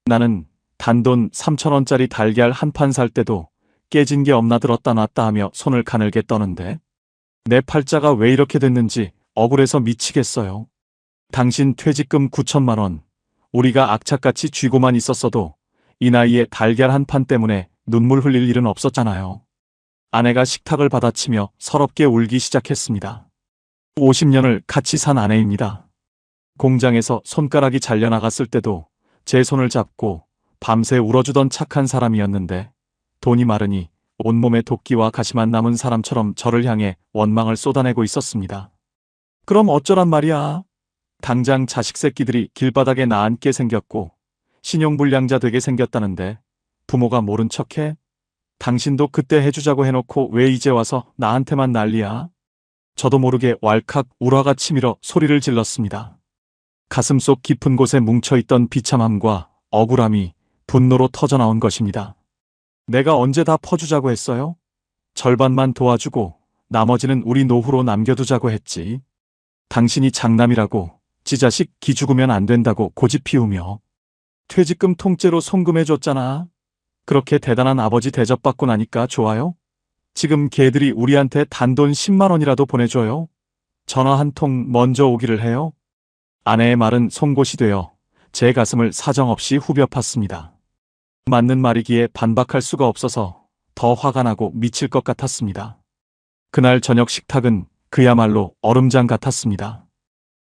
나는 단돈 3,000원짜리 달걀 한 판 살 때도 깨진 게 없나 들었다 놨다 하며 손을 가늘게 떠는데 내 팔자가 왜 이렇게 됐는지 억울해서 미치겠어요. 당신 퇴직금 9천만 원, 우리가 악착같이 쥐고만 있었어도 이 나이에 달걀 한 판 때문에 눈물 흘릴 일은 없었잖아요. 아내가 식탁을 받아치며 서럽게 울기 시작했습니다. 50년을 같이 산 아내입니다. 공장에서 손가락이 잘려나갔을 때도 제 손을 잡고 밤새 울어주던 착한 사람이었는데 돈이 마르니 온몸에 도끼와 가시만 남은 사람처럼 저를 향해 원망을 쏟아내고 있었습니다. 그럼 어쩌란 말이야. 당장 자식 새끼들이 길바닥에 나앉게 생겼고 신용불량자 되게 생겼다는데 부모가 모른 척해? 당신도 그때 해주자고 해놓고 왜 이제 와서 나한테만 난리야? 저도 모르게 왈칵 울화가 치밀어 소리를 질렀습니다. 가슴속 깊은 곳에 뭉쳐있던 비참함과 억울함이 분노로 터져나온 것입니다. 내가 언제 다 퍼주자고 했어요? 절반만 도와주고 나머지는 우리 노후로 남겨두자고 했지. 당신이 장남이라고 지 자식 기 죽으면 안 된다고 고집 피우며 퇴직금 통째로 송금해줬잖아. 그렇게 대단한 아버지 대접받고 나니까 좋아요? 지금 걔들이 우리한테 단돈 10만 원이라도 보내줘요. 전화 한 통 먼저 오기를 해요. 아내의 말은 송곳이 되어 제 가슴을 사정없이 후벼 팠습니다. 맞는 말이기에 반박할 수가 없어서 더 화가 나고 미칠 것 같았습니다. 그날 저녁 식탁은 그야말로 얼음장 같았습니다.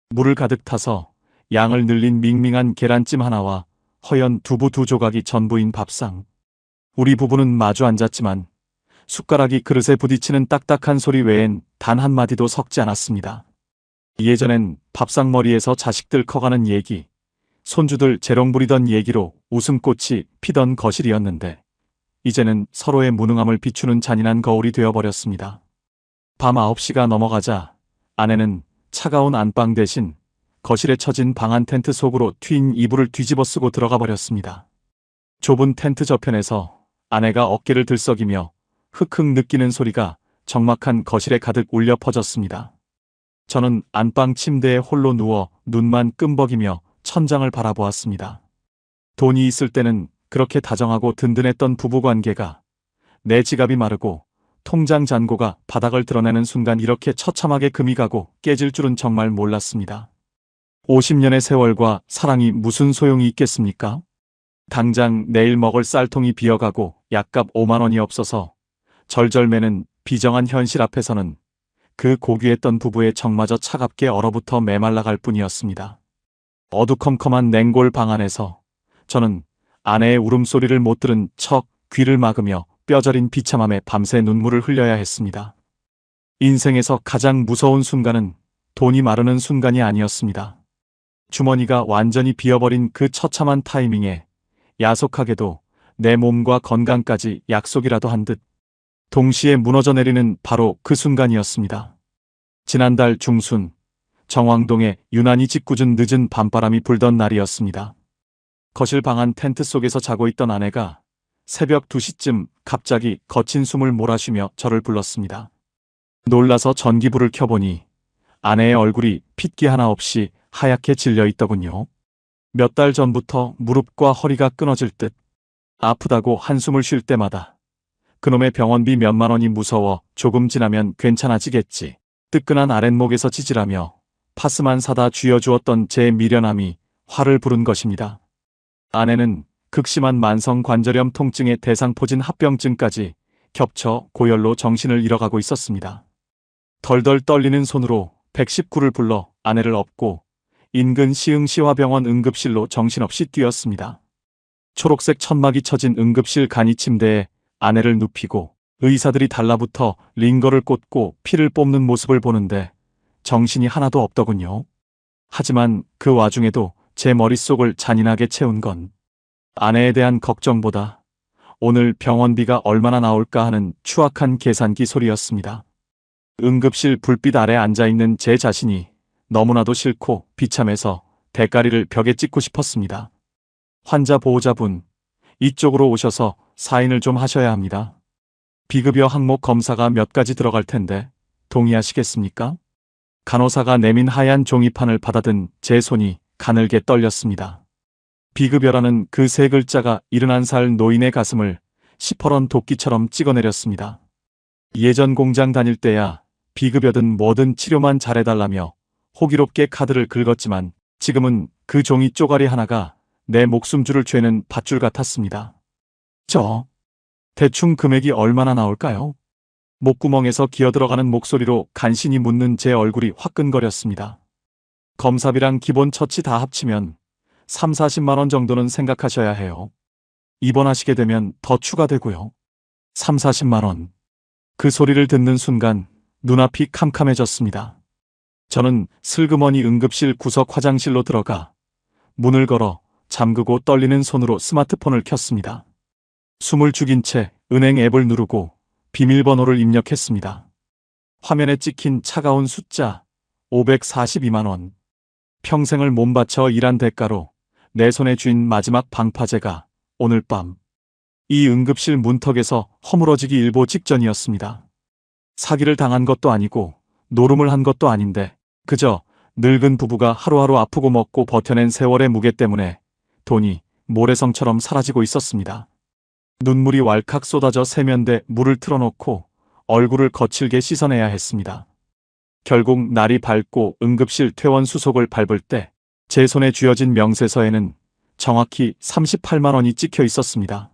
물을 가득 타서 양을 늘린 밍밍한 계란찜 하나와 허연 두부 2조각이 전부인 밥상. 우리 부부는 마주 앉았지만 숟가락이 그릇에 부딪히는 딱딱한 소리 외엔 단 한마디도 섞지 않았습니다. 예전엔 밥상머리에서 자식들 커가는 얘기, 손주들 재롱 부리던 얘기로 웃음꽃이 피던 거실이었는데 이제는 서로의 무능함을 비추는 잔인한 거울이 되어버렸습니다. 밤 9시가 넘어가자 아내는 차가운 안방 대신 거실에 처진 방한 텐트 속으로 휜 이불을 뒤집어 쓰고 들어가 버렸습니다. 좁은 텐트 저편에서 아내가 어깨를 들썩이며 헥헥 느끼는 소리가 적막한 거실에 가득 울려 퍼졌습니다. 저는 안방 침대에 홀로 누워 눈만 끔벅이며 천장을 바라보았습니다. 돈이 있을 때는 그렇게 다정하고 든든했던 부부관계가 내 지갑이 마르고 통장 잔고가 바닥을 드러내는 순간 이렇게 처참하게 금이 가고 깨질 줄은 정말 몰랐습니다. 50년의 세월과 사랑이 무슨 소용이 있겠습니까? 당장 내일 먹을 쌀통이 비어가고 약값 5만 원이 없어서 절절매는 비정한 현실 앞에서는 그 고귀했던 부부의 정마저 차갑게 얼어붙어 메말라갈 뿐이었습니다. 어두컴컴한 냉골 방 안에서 저는 아내의 울음소리를 못 들은 척 귀를 막으며 뼈저린 비참함에 밤새 눈물을 흘려야 했습니다. 인생에서 가장 무서운 순간은 돈이 마르는 순간이 아니었습니다. 주머니가 완전히 비어버린 그 처참한 타이밍에 야속하게도 내 몸과 건강까지 약속이라도 한 듯 동시에 무너져 내리는 바로 그 순간이었습니다. 지난달 중순 정왕동에 유난히 짓궂은 늦은 밤바람이 불던 날이었습니다. 거실 방안 텐트 속에서 자고 있던 아내가 새벽 2시쯤 갑자기 거친 숨을 몰아쉬며 저를 불렀습니다. 놀라서 전기불을 켜보니 아내의 얼굴이 핏기 하나 없이 하얗게 질려 있더군요. 몇 달 전부터 무릎과 허리가 끊어질 듯 아프다고 한숨을 쉴 때마다 그놈의 병원비 몇만 원이 무서워 조금 지나면 괜찮아지겠지. 뜨끈한 아랫목에서 찌질하며 파스만 사다 쥐어주었던 제 미련함이 화를 부른 것입니다. 아내는 극심한 만성 관절염 통증에 대상포진 합병증까지 겹쳐 고열로 정신을 잃어가고 있었습니다. 덜덜 떨리는 손으로 119를 불러 아내를 업고 인근 시흥시화병원 응급실로 정신없이 뛰었습니다. 초록색 천막이 쳐진 응급실 간이 침대에 아내를 눕히고 의사들이 달라붙어 링거를 꽂고 피를 뽑는 모습을 보는데 정신이 하나도 없더군요. 하지만 그 와중에도 제 머릿속을 잔인하게 채운 건 아내에 대한 걱정보다 오늘 병원비가 얼마나 나올까 하는 추악한 계산기 소리였습니다. 응급실 불빛 아래 앉아있는 제 자신이 너무나도 싫고 비참해서 대가리를 벽에 찍고 싶었습니다. 환자 보호자분, 이쪽으로 오셔서 사인을 좀 하셔야 합니다. 비급여 항목 검사가 몇 가지 들어갈 텐데 동의하시겠습니까? 간호사가 내민 하얀 종이판을 받아든 제 손이 가늘게 떨렸습니다. 비급여라는 그 세 글자가 71살 노인의 가슴을 시퍼런 도끼처럼 찍어내렸습니다. 예전 공장 다닐 때야 비급여든 뭐든 치료만 잘해달라며 호기롭게 카드를 긁었지만 지금은 그 종이 쪼가리 하나가 내 목숨줄을 죄는 밧줄 같았습니다. 대충 금액이 얼마나 나올까요? 목구멍에서 기어들어가는 목소리로 간신히 묻는 제 얼굴이 화끈거렸습니다. 검사비랑 기본 처치 다 합치면 3, 40만 원 정도는 생각하셔야 해요. 입원하시게 되면 더 추가되고요. 3, 40만 원. 그 소리를 듣는 순간 눈앞이 캄캄해졌습니다. 저는 슬그머니 응급실 구석 화장실로 들어가 문을 걸어 잠그고 떨리는 손으로 스마트폰을 켰습니다. 숨을 죽인 채 은행 앱을 누르고 비밀번호를 입력했습니다. 화면에 찍힌 차가운 숫자 542만 원. 평생을 몸바쳐 일한 대가로 내 손에 쥔 마지막 방파제가 오늘 밤 이 응급실 문턱에서 허물어지기 일보 직전이었습니다. 사기를 당한 것도 아니고 노름을 한 것도 아닌데 그저 늙은 부부가 하루하루 아프고 먹고 버텨낸 세월의 무게 때문에 돈이 모래성처럼 사라지고 있었습니다. 눈물이 왈칵 쏟아져 세면대 물을 틀어놓고 얼굴을 거칠게 씻어내야 했습니다. 결국 날이 밝고 응급실 퇴원 수속을 밟을 때 제 손에 쥐어진 명세서에는 정확히 38만 원이 찍혀 있었습니다.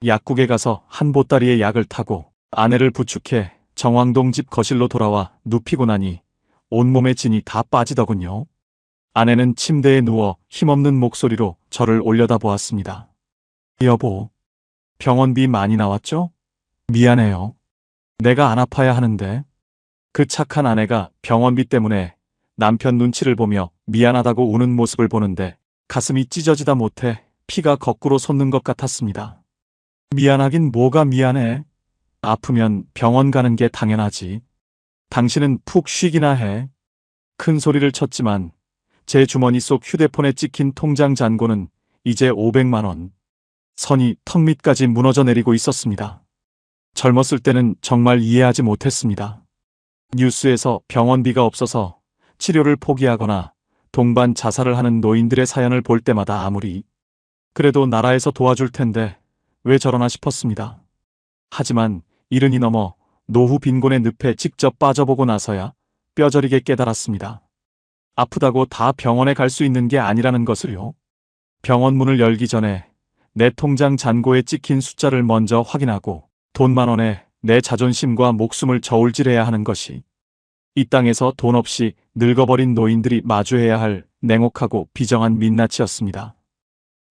약국에 가서 한 보따리의 약을 타고 아내를 부축해 정왕동 집 거실로 돌아와 눕히고 나니 온몸의 진이 다 빠지더군요. 아내는 침대에 누워 힘없는 목소리로 저를 올려다보았습니다. 여보, 병원비 많이 나왔죠? 미안해요. 내가 안 아파야 하는데. 그 착한 아내가 병원비 때문에 남편 눈치를 보며 미안하다고 우는 모습을 보는데 가슴이 찢어지다 못해 피가 거꾸로 솟는 것 같았습니다. 미안하긴 뭐가 미안해. 아프면 병원 가는 게 당연하지. 당신은 푹 쉬기나 해. 큰 소리를 쳤지만 제 주머니 속 휴대폰에 찍힌 통장 잔고는 이제 500만 원. 선이 턱 밑까지 무너져 내리고 있었습니다. 젊었을 때는 정말 이해하지 못했습니다. 뉴스에서 병원비가 없어서 치료를 포기하거나 동반 자살을 하는 노인들의 사연을 볼 때마다 아무리 그래도 나라에서 도와줄 텐데 왜 저러나 싶었습니다. 하지만 70이 넘어 노후 빈곤의 늪에 직접 빠져보고 나서야 뼈저리게 깨달았습니다. 아프다고 다 병원에 갈 수 있는 게 아니라는 것을요. 병원 문을 열기 전에 내 통장 잔고에 찍힌 숫자를 먼저 확인하고 돈 10,000원에 내 자존심과 목숨을 저울질해야 하는 것이 이 땅에서 돈 없이 늙어버린 노인들이 마주해야 할 냉혹하고 비정한 민낯이었습니다.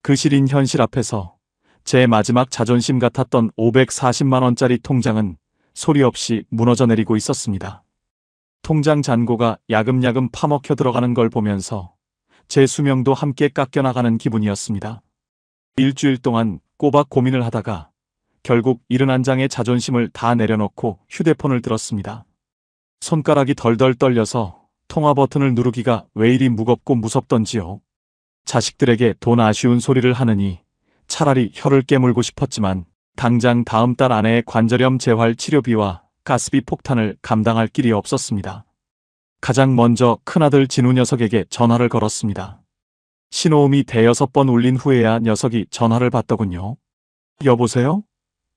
그 시린 현실 앞에서 제 마지막 자존심 같았던 540만 원짜리 통장은 소리 없이 무너져 내리고 있었습니다. 통장 잔고가 야금야금 파먹혀 들어가는 걸 보면서 제 수명도 함께 깎여나가는 기분이었습니다. 일주일 동안 꼬박 고민을 하다가 결국 71장의 자존심을 다 내려놓고 휴대폰을 들었습니다. 손가락이 덜덜 떨려서 통화 버튼을 누르기가 왜 이리 무겁고 무섭던지요. 자식들에게 돈 아쉬운 소리를 하느니 차라리 혀를 깨물고 싶었지만 당장 다음 달 아내의 관절염 재활 치료비와 가스비 폭탄을 감당할 길이 없었습니다. 가장 먼저 큰아들 진우 녀석에게 전화를 걸었습니다. 신호음이 대여섯 번 울린 후에야 녀석이 전화를 받더군요. 여보세요?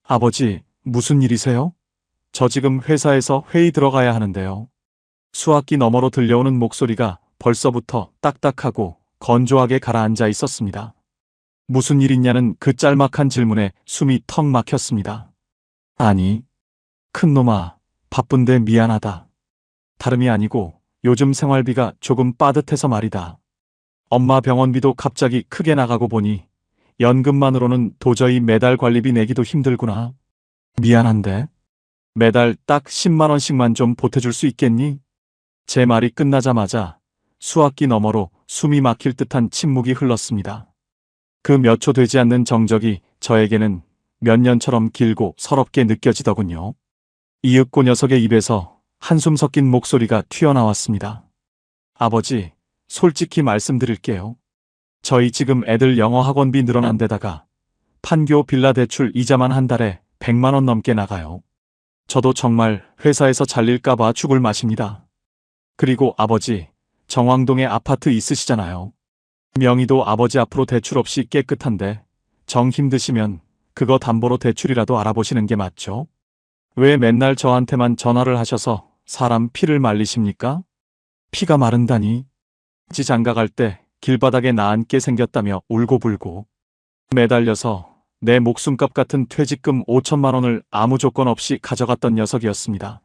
아버지, 무슨 일이세요? 저 지금 회사에서 회의 들어가야 하는데요. 수화기 너머로 들려오는 목소리가 벌써부터 딱딱하고 건조하게 가라앉아 있었습니다. 무슨 일 있냐는 그 짤막한 질문에 숨이 턱 막혔습니다. 아니, 큰놈아, 바쁜데 미안하다. 다름이 아니고 요즘 생활비가 조금 빠듯해서 말이다. 엄마 병원비도 갑자기 크게 나가고 보니 연금만으로는 도저히 매달 관리비 내기도 힘들구나. 미안한데 매달 딱 10만 원씩만 좀 보태줄 수 있겠니? 제 말이 끝나자마자 수화기 너머로 숨이 막힐 듯한 침묵이 흘렀습니다. 그 몇 초 되지 않는 정적이 저에게는 몇 년처럼 길고 서럽게 느껴지더군요. 이윽고 녀석의 입에서 한숨 섞인 목소리가 튀어나왔습니다. 아버지, 솔직히 말씀드릴게요. 저희 지금 애들 영어 학원비 늘어난 데다가 판교 빌라 대출 이자만 한 달에 100만 원 넘게 나가요. 저도 정말 회사에서 잘릴까봐 죽을 맛입니다. 그리고 아버지, 정왕동에 아파트 있으시잖아요. 명의도 아버지 앞으로 대출 없이 깨끗한데 정 힘드시면 그거 담보로 대출이라도 알아보시는 게 맞죠? 왜 맨날 저한테만 전화를 하셔서 사람 피를 말리십니까? 피가 마른다니. 장가 갈 때 길바닥에 나 앉게 생겼다며 울고불고 매달려서 내 목숨값 같은 퇴직금 5천만 원을 아무 조건 없이 가져갔던 녀석이었습니다.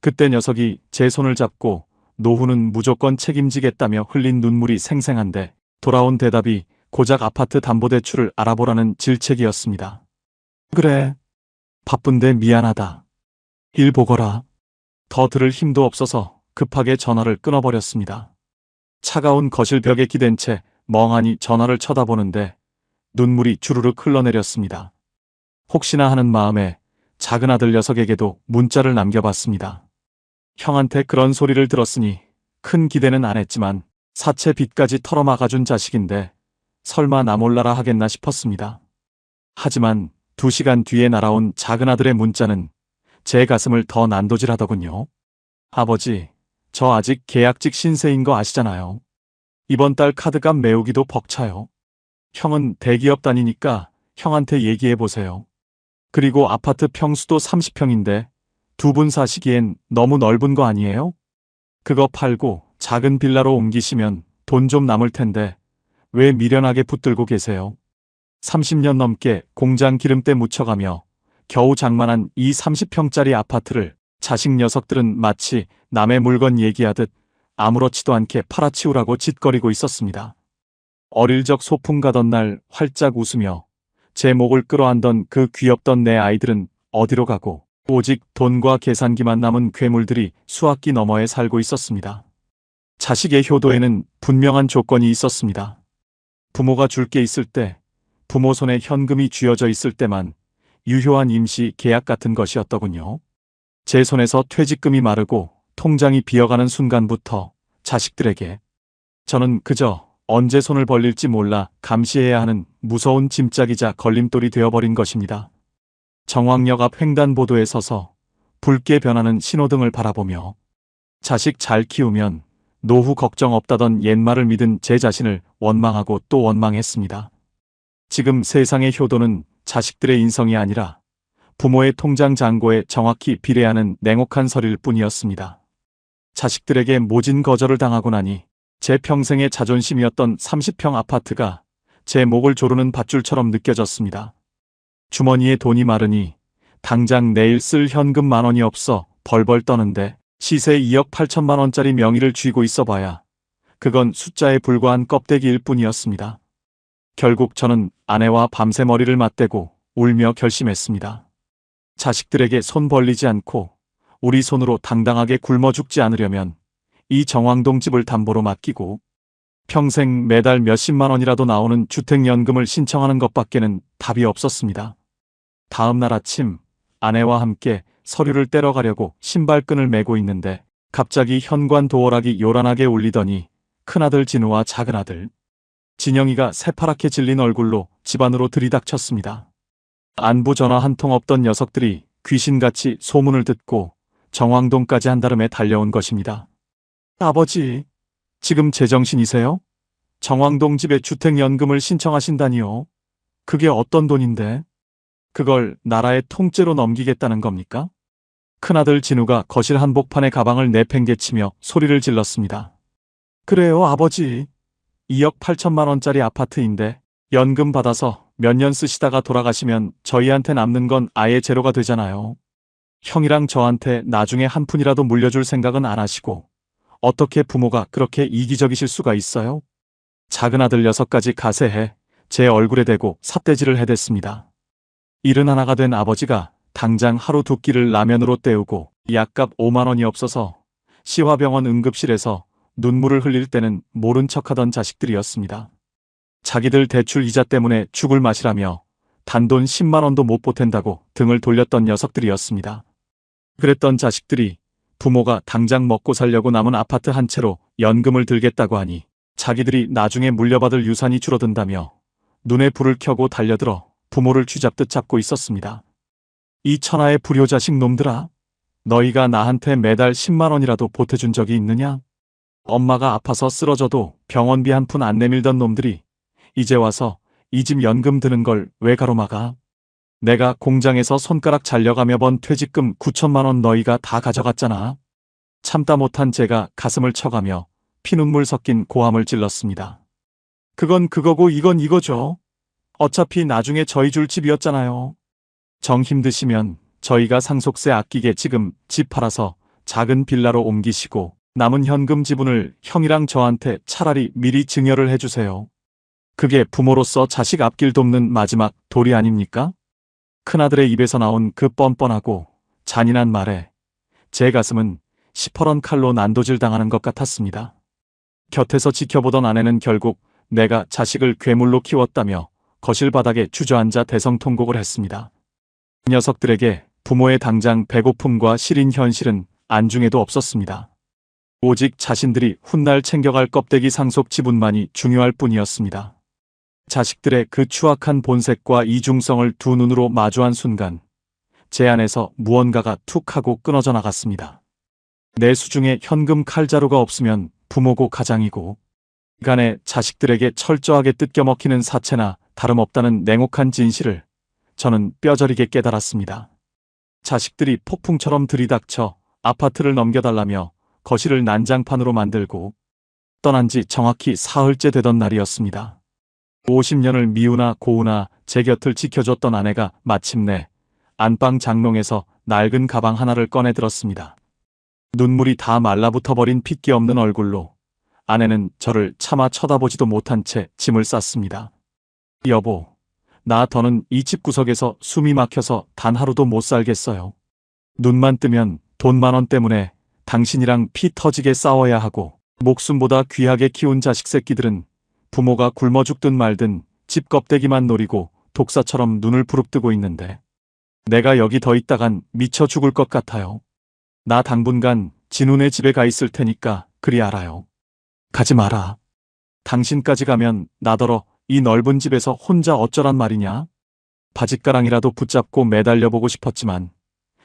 그때 녀석이 제 손을 잡고 노후는 무조건 책임지겠다며 흘린 눈물이 생생한데 돌아온 대답이 고작 아파트 담보대출을 알아보라는 질책이었습니다. 그래. 바쁜데 미안하다. 일 보거라. 더 들을 힘도 없어서 급하게 전화를 끊어버렸습니다. 차가운 거실 벽에 기댄 채 멍하니 전화를 쳐다보는데 눈물이 주르륵 흘러내렸습니다. 혹시나 하는 마음에 작은 아들 녀석에게도 문자를 남겨봤습니다. 형한테 그런 소리를 들었으니 큰 기대는 안 했지만 사채 빚까지 털어막아준 자식인데 설마 나 몰라라 하겠나 싶었습니다. 하지만 2시간 뒤에 날아온 작은 아들의 문자는 제 가슴을 더 난도질하더군요. 아버지, 저 아직 계약직 신세인 거 아시잖아요. 이번 달 카드값 메우기도 벅차요. 형은 대기업 다니니까 형한테 얘기해보세요. 그리고 아파트 평수도 30평인데 2분 사시기엔 너무 넓은 거 아니에요? 그거 팔고 작은 빌라로 옮기시면 돈 좀 남을 텐데 왜 미련하게 붙들고 계세요? 30년 넘게 공장 기름때 묻혀가며 겨우 장만한 이 30평짜리 아파트를 자식 녀석들은 마치 남의 물건 얘기하듯 아무렇지도 않게 팔아치우라고 짓거리고 있었습니다. 어릴 적 소풍 가던 날 활짝 웃으며 제 목을 끌어안던 그 귀엽던 내 아이들은 어디로 가고 오직 돈과 계산기만 남은 괴물들이 수학기 너머에 살고 있었습니다. 자식의 효도에는 분명한 조건이 있었습니다. 부모가 줄 게 있을 때, 부모 손에 현금이 쥐어져 있을 때만 유효한 임시 계약 같은 것이었더군요. 제 손에서 퇴직금이 마르고 통장이 비어가는 순간부터 자식들에게 저는 그저 언제 손을 벌릴지 몰라 감시해야 하는 무서운 짐짝이자 걸림돌이 되어버린 것입니다. 정왕역 앞 횡단보도에 서서 붉게 변하는 신호등을 바라보며 자식 잘 키우면 노후 걱정 없다던 옛말을 믿은 제 자신을 원망하고 또 원망했습니다. 지금 세상의 효도는 자식들의 인성이 아니라 부모의 통장 잔고에 정확히 비례하는 냉혹한 서리일 뿐이었습니다. 자식들에게 모진 거절을 당하고 나니 제 평생의 자존심이었던 30평 아파트가 제 목을 조르는 밧줄처럼 느껴졌습니다. 주머니에 돈이 마르니 당장 내일 쓸 현금 10,000원이 없어 벌벌 떠는데 시세 2억 8천만 원짜리 명의를 쥐고 있어봐야 그건 숫자에 불과한 껍데기일 뿐이었습니다. 결국 저는 아내와 밤새 머리를 맞대고 울며 결심했습니다. 자식들에게 손 벌리지 않고 우리 손으로 당당하게 굶어 죽지 않으려면 이 정왕동 집을 담보로 맡기고 평생 매달 몇십만 원이라도 나오는 주택연금을 신청하는 것밖에는 답이 없었습니다. 다음 날 아침 아내와 함께 서류를 떼러 가려고 신발끈을 메고 있는데 갑자기 현관 도어락이 요란하게 울리더니 큰아들 진우와 작은아들 진영이가 새파랗게 질린 얼굴로 집 안으로 들이닥쳤습니다. 안부 전화 한 통 없던 녀석들이 귀신같이 소문을 듣고 정왕동까지 한달음에 달려온 것입니다. 아버지, 지금 제정신이세요? 정왕동 집에 주택연금을 신청하신다니요. 그게 어떤 돈인데? 그걸 나라에 통째로 넘기겠다는 겁니까? 큰아들 진우가 거실 한복판에 가방을 내팽개치며 소리를 질렀습니다. 그래요, 아버지. 2억 8천만 원짜리 아파트인데 연금 받아서 몇 년 쓰시다가 돌아가시면 저희한테 남는 건 아예 제로가 되잖아요. 형이랑 저한테 나중에 한 푼이라도 물려줄 생각은 안 하시고 어떻게 부모가 그렇게 이기적이실 수가 있어요? 작은아들 녀석까지 가세해 제 얼굴에 대고 삿대질을 해댔습니다. 71가 된 아버지가 당장 하루 2끼를 라면으로 때우고 약값 5만 원이 없어서 시화병원 응급실에서 눈물을 흘릴 때는 모른 척하던 자식들이었습니다. 자기들 대출 이자 때문에 죽을 맛이라며 단돈 10만 원도 못 보탠다고 등을 돌렸던 녀석들이었습니다. 그랬던 자식들이 부모가 당장 먹고 살려고 남은 아파트 한 채로 연금을 들겠다고 하니 자기들이 나중에 물려받을 유산이 줄어든다며 눈에 불을 켜고 달려들어 부모를 쥐잡듯 잡고 있었습니다. 이 천하의 불효자식 놈들아, 너희가 나한테 매달 10만 원이라도 보태준 적이 있느냐? 엄마가 아파서 쓰러져도 병원비 한 푼 안 내밀던 놈들이 이제 와서 이 집 연금 드는 걸 왜 가로막아? 내가 공장에서 손가락 잘려가며 번 퇴직금 9천만 원 너희가 다 가져갔잖아. 참다 못한 제가 가슴을 쳐가며 피눈물 섞인 고함을 질렀습니다. 그건 그거고 이건 이거죠. 어차피 나중에 저희 줄 집이었잖아요. 정 힘드시면 저희가 상속세 아끼게 지금 집 팔아서 작은 빌라로 옮기시고 남은 현금 지분을 형이랑 저한테 차라리 미리 증여를 해주세요. 그게 부모로서 자식 앞길 돕는 마지막 도리 아닙니까? 큰아들의 입에서 나온 그 뻔뻔하고 잔인한 말에 제 가슴은 시퍼런 칼로 난도질 당하는 것 같았습니다. 곁에서 지켜보던 아내는 결국 내가 자식을 괴물로 키웠다며 거실 바닥에 주저앉아 대성통곡을 했습니다. 녀석들에게 부모의 당장 배고픔과 시린 현실은 안중에도 없었습니다. 오직 자신들이 훗날 챙겨갈 껍데기 상속 지분만이 중요할 뿐이었습니다. 자식들의 그 추악한 본색과 이중성을 두 눈으로 마주한 순간 제 안에서 무언가가 툭 하고 끊어져 나갔습니다. 내 수중에 현금 칼자루가 없으면 부모고 가장이고 간에 자식들에게 철저하게 뜯겨 먹히는 사체나 다름없다는 냉혹한 진실을 저는 뼈저리게 깨달았습니다. 자식들이 폭풍처럼 들이닥쳐 아파트를 넘겨달라며 거실을 난장판으로 만들고 떠난 지 정확히 사흘째 되던 날이었습니다. 50년을 미우나 고우나 제 곁을 지켜줬던 아내가 마침내 안방 장롱에서 낡은 가방 하나를 꺼내 들었습니다. 눈물이 다 말라붙어버린 핏기 없는 얼굴로 아내는 저를 차마 쳐다보지도 못한 채 짐을 쌌습니다. 여보, 나 더는 이 집 구석에서 숨이 막혀서 단 하루도 못 살겠어요. 눈만 뜨면 돈 10,000원 때문에 당신이랑 피 터지게 싸워야 하고 목숨보다 귀하게 키운 자식 새끼들은 부모가 굶어 죽든 말든 집 껍데기만 노리고 독사처럼 눈을 부릅뜨고 있는데 내가 여기 더 있다간 미쳐 죽을 것 같아요. 나 당분간 진훈의 집에 가 있을 테니까 그리 알아요. 가지 마라. 당신까지 가면 나더러 이 넓은 집에서 혼자 어쩌란 말이냐? 바짓가랑이라도 붙잡고 매달려보고 싶었지만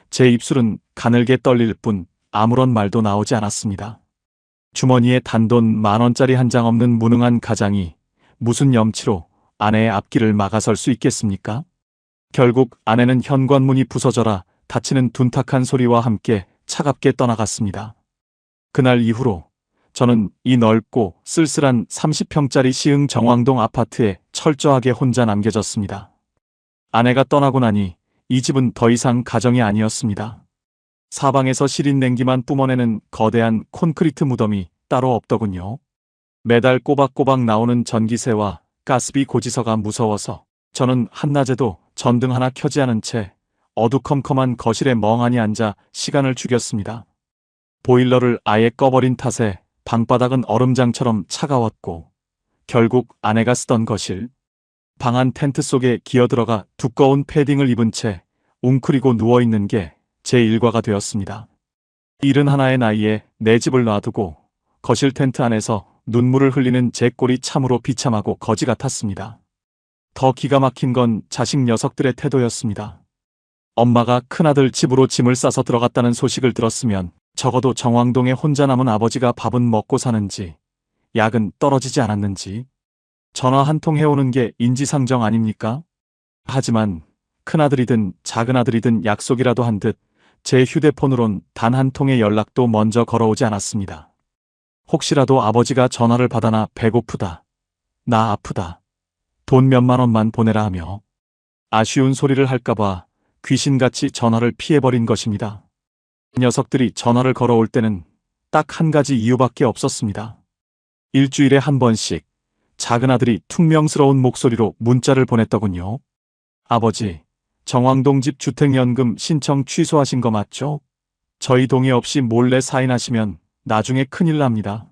제 입술은 가늘게 떨릴 뿐 아무런 말도 나오지 않았습니다. 주머니에 단돈 10,000원짜리 한 장 없는 무능한 가장이 무슨 염치로 아내의 앞길을 막아설 수 있겠습니까? 결국 아내는 현관문이 부서져라 닫히는 둔탁한 소리와 함께 차갑게 떠나갔습니다. 그날 이후로 저는 이 넓고 쓸쓸한 30평짜리 시흥 정왕동 아파트에 철저하게 혼자 남겨졌습니다. 아내가 떠나고 나니 이 집은 더 이상 가정이 아니었습니다. 사방에서 시린 냉기만 뿜어내는 거대한 콘크리트 무덤이 따로 없더군요. 매달 꼬박꼬박 나오는 전기세와 가스비 고지서가 무서워서 저는 한낮에도 전등 하나 켜지 않은 채 어두컴컴한 거실에 멍하니 앉아 시간을 죽였습니다. 보일러를 아예 꺼버린 탓에 방바닥은 얼음장처럼 차가웠고 결국 아내가 쓰던 거실, 방 안 텐트 속에 기어들어가 두꺼운 패딩을 입은 채 웅크리고 누워있는 게 제 일과가 되었습니다. 71의 나이에 내 집을 놔두고 거실 텐트 안에서 눈물을 흘리는 제 꼴이 참으로 비참하고 거지 같았습니다. 더 기가 막힌 건 자식 녀석들의 태도였습니다. 엄마가 큰아들 집으로 짐을 싸서 들어갔다는 소식을 들었으면 적어도 정왕동에 혼자 남은 아버지가 밥은 먹고 사는지 약은 떨어지지 않았는지 전화 한 통 해오는 게 인지상정 아닙니까? 하지만 큰아들이든 작은아들이든 약속이라도 한 듯 제 휴대폰으론 단 한 통의 연락도 먼저 걸어오지 않았습니다. 혹시라도 아버지가 전화를 받아나 배고프다, 나 아프다, 돈 몇만 원만 보내라 하며 아쉬운 소리를 할까봐 귀신같이 전화를 피해버린 것입니다. 녀석들이 전화를 걸어올 때는 딱 한 가지 이유밖에 없었습니다. 일주일에 한 번씩 작은아들이 퉁명스러운 목소리로 문자를 보냈더군요. 아버지, 정왕동 집 주택연금 신청 취소하신 거 맞죠? 저희 동의 없이 몰래 사인하시면 나중에 큰일 납니다.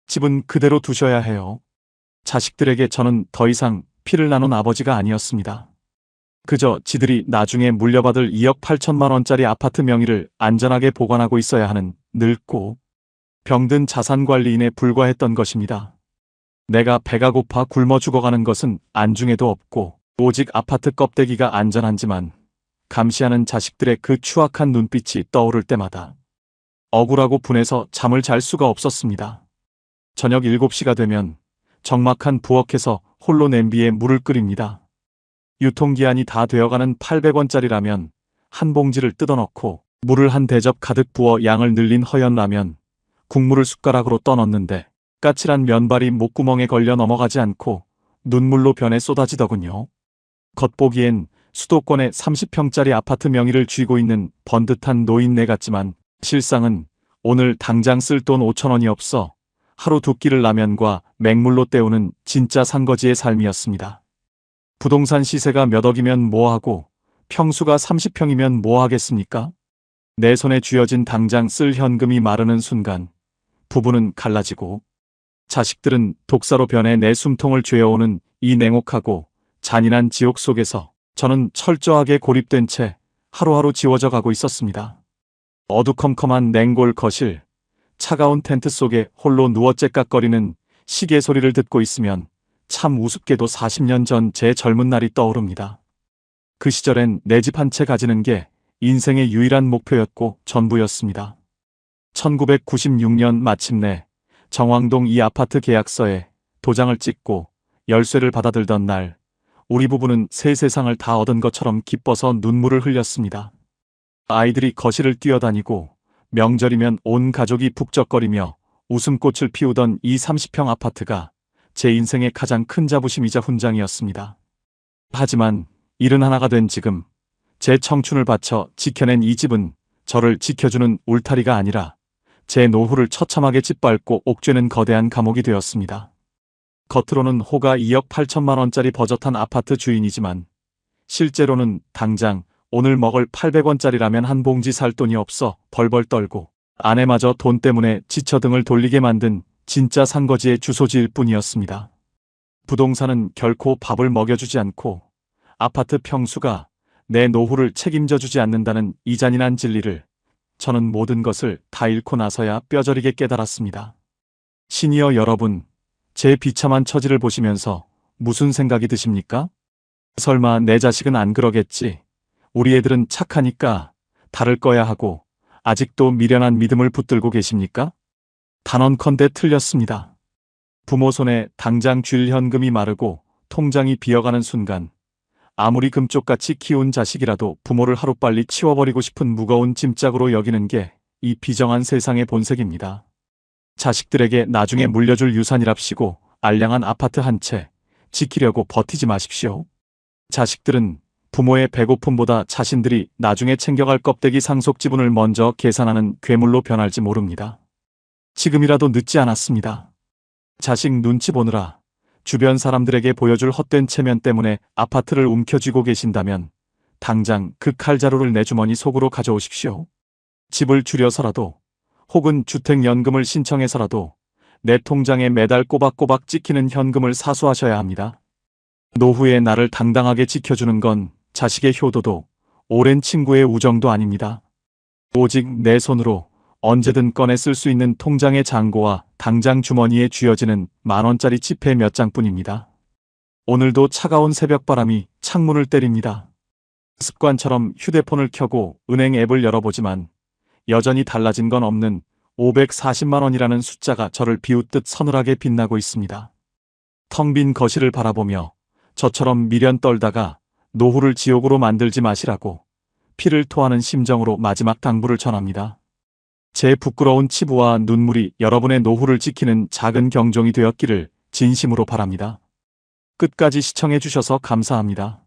집은 그대로 두셔야 해요. 자식들에게 저는 더 이상 피를 나눈 아버지가 아니었습니다. 그저 지들이 나중에 물려받을 2억 8천만 원짜리 아파트 명의를 안전하게 보관하고 있어야 하는 늙고 병든 자산관리인에 불과했던 것입니다. 내가 배가 고파 굶어 죽어가는 것은 안중에도 없고 오직 아파트 껍데기가 안전한지만 감시하는 자식들의 그 추악한 눈빛이 떠오를 때마다 억울하고 분해서 잠을 잘 수가 없었습니다. 저녁 7시가 되면 적막한 부엌에서 홀로 냄비에 물을 끓입니다. 유통기한이 다 되어가는 800원짜리라면 한 봉지를 뜯어넣고 물을 한 대접 가득 부어 양을 늘린 허연 라면, 국물을 숟가락으로 떠넣는데 까칠한 면발이 목구멍에 걸려 넘어가지 않고 눈물로 변해 쏟아지더군요. 겉보기엔 수도권의 30평짜리 아파트 명의를 쥐고 있는 번듯한 노인네 같지만 실상은 오늘 당장 쓸 돈 5천원이 없어 하루 두 끼를 라면과 맹물로 때우는 진짜 산거지의 삶이었습니다. 부동산 시세가 몇 억이면 뭐하고 평수가 30평이면 뭐하겠습니까? 내 손에 쥐어진 당장 쓸 현금이 마르는 순간 부부는 갈라지고 자식들은 독사로 변해 내 숨통을 죄어오는 이 냉혹하고 잔인한 지옥 속에서 저는 철저하게 고립된 채 하루하루 지워져 가고 있었습니다. 어두컴컴한 냉골 거실, 차가운 텐트 속에 홀로 누워 째깍거리는 시계 소리를 듣고 있으면 참 우습게도 40년 전 제 젊은 날이 떠오릅니다. 그 시절엔 내 집 한 채 가지는 게 인생의 유일한 목표였고 전부였습니다. 1996년 마침내 정왕동 이 아파트 계약서에 도장을 찍고 열쇠를 받아들던 날, 우리 부부는 새 세상을 다 얻은 것처럼 기뻐서 눈물을 흘렸습니다. 아이들이 거실을 뛰어다니고 명절이면 온 가족이 북적거리며 웃음꽃을 피우던 이 30평 아파트가 제 인생의 가장 큰 자부심이자 훈장이었습니다. 하지만 71가 된 지금 제 청춘을 바쳐 지켜낸 이 집은 저를 지켜주는 울타리가 아니라 제 노후를 처참하게 짓밟고 옥죄는 거대한 감옥이 되었습니다. 겉으로는 호가 2억 8천만 원짜리 버젓한 아파트 주인이지만 실제로는 당장 오늘 먹을 800원짜리 라면 한 봉지 살 돈이 없어 벌벌 떨고 아내마저 돈 때문에 지쳐 등을 돌리게 만든 진짜 산거지의 주소지일 뿐이었습니다. 부동산은 결코 밥을 먹여주지 않고 아파트 평수가 내 노후를 책임져주지 않는다는 이 잔인한 진리를 저는 모든 것을 다 잃고 나서야 뼈저리게 깨달았습니다. 시니어 여러분, 제 비참한 처지를 보시면서 무슨 생각이 드십니까? 설마 내 자식은 안 그러겠지, 우리 애들은 착하니까 다를 거야 하고 아직도 미련한 믿음을 붙들고 계십니까? 단언컨대 틀렸습니다. 부모 손에 당장 쥘 현금이 마르고 통장이 비어가는 순간 아무리 금쪽같이 키운 자식이라도 부모를 하루빨리 치워버리고 싶은 무거운 짐짝으로 여기는 게 이 비정한 세상의 본색입니다. 자식들에게 나중에 물려줄 유산이랍시고 알량한 아파트 한 채 지키려고 버티지 마십시오. 자식들은 부모의 배고픔보다 자신들이 나중에 챙겨갈 껍데기 상속 지분을 먼저 계산하는 괴물로 변할지 모릅니다. 지금이라도 늦지 않았습니다. 자식 눈치 보느라 주변 사람들에게 보여줄 헛된 체면 때문에 아파트를 움켜쥐고 계신다면 당장 그 칼자루를 내 주머니 속으로 가져오십시오. 집을 줄여서라도 혹은 주택연금을 신청해서라도 내 통장에 매달 꼬박꼬박 찍히는 현금을 사수하셔야 합니다. 노후의 나를 당당하게 지켜주는 건 자식의 효도도 오랜 친구의 우정도 아닙니다. 오직 내 손으로 언제든 꺼내 쓸 수 있는 통장의 잔고와 당장 주머니에 쥐어지는 만원짜리 지폐 몇 장뿐입니다. 오늘도 차가운 새벽바람이 창문을 때립니다. 습관처럼 휴대폰을 켜고 은행 앱을 열어보지만 여전히 달라진 건 없는 540만 원이라는 숫자가 저를 비웃듯 서늘하게 빛나고 있습니다. 텅 빈 거실을 바라보며 저처럼 미련 떨다가 노후를 지옥으로 만들지 마시라고 피를 토하는 심정으로 마지막 당부를 전합니다. 제 부끄러운 치부와 눈물이 여러분의 노후를 지키는 작은 경종이 되었기를 진심으로 바랍니다. 끝까지 시청해 주셔서 감사합니다.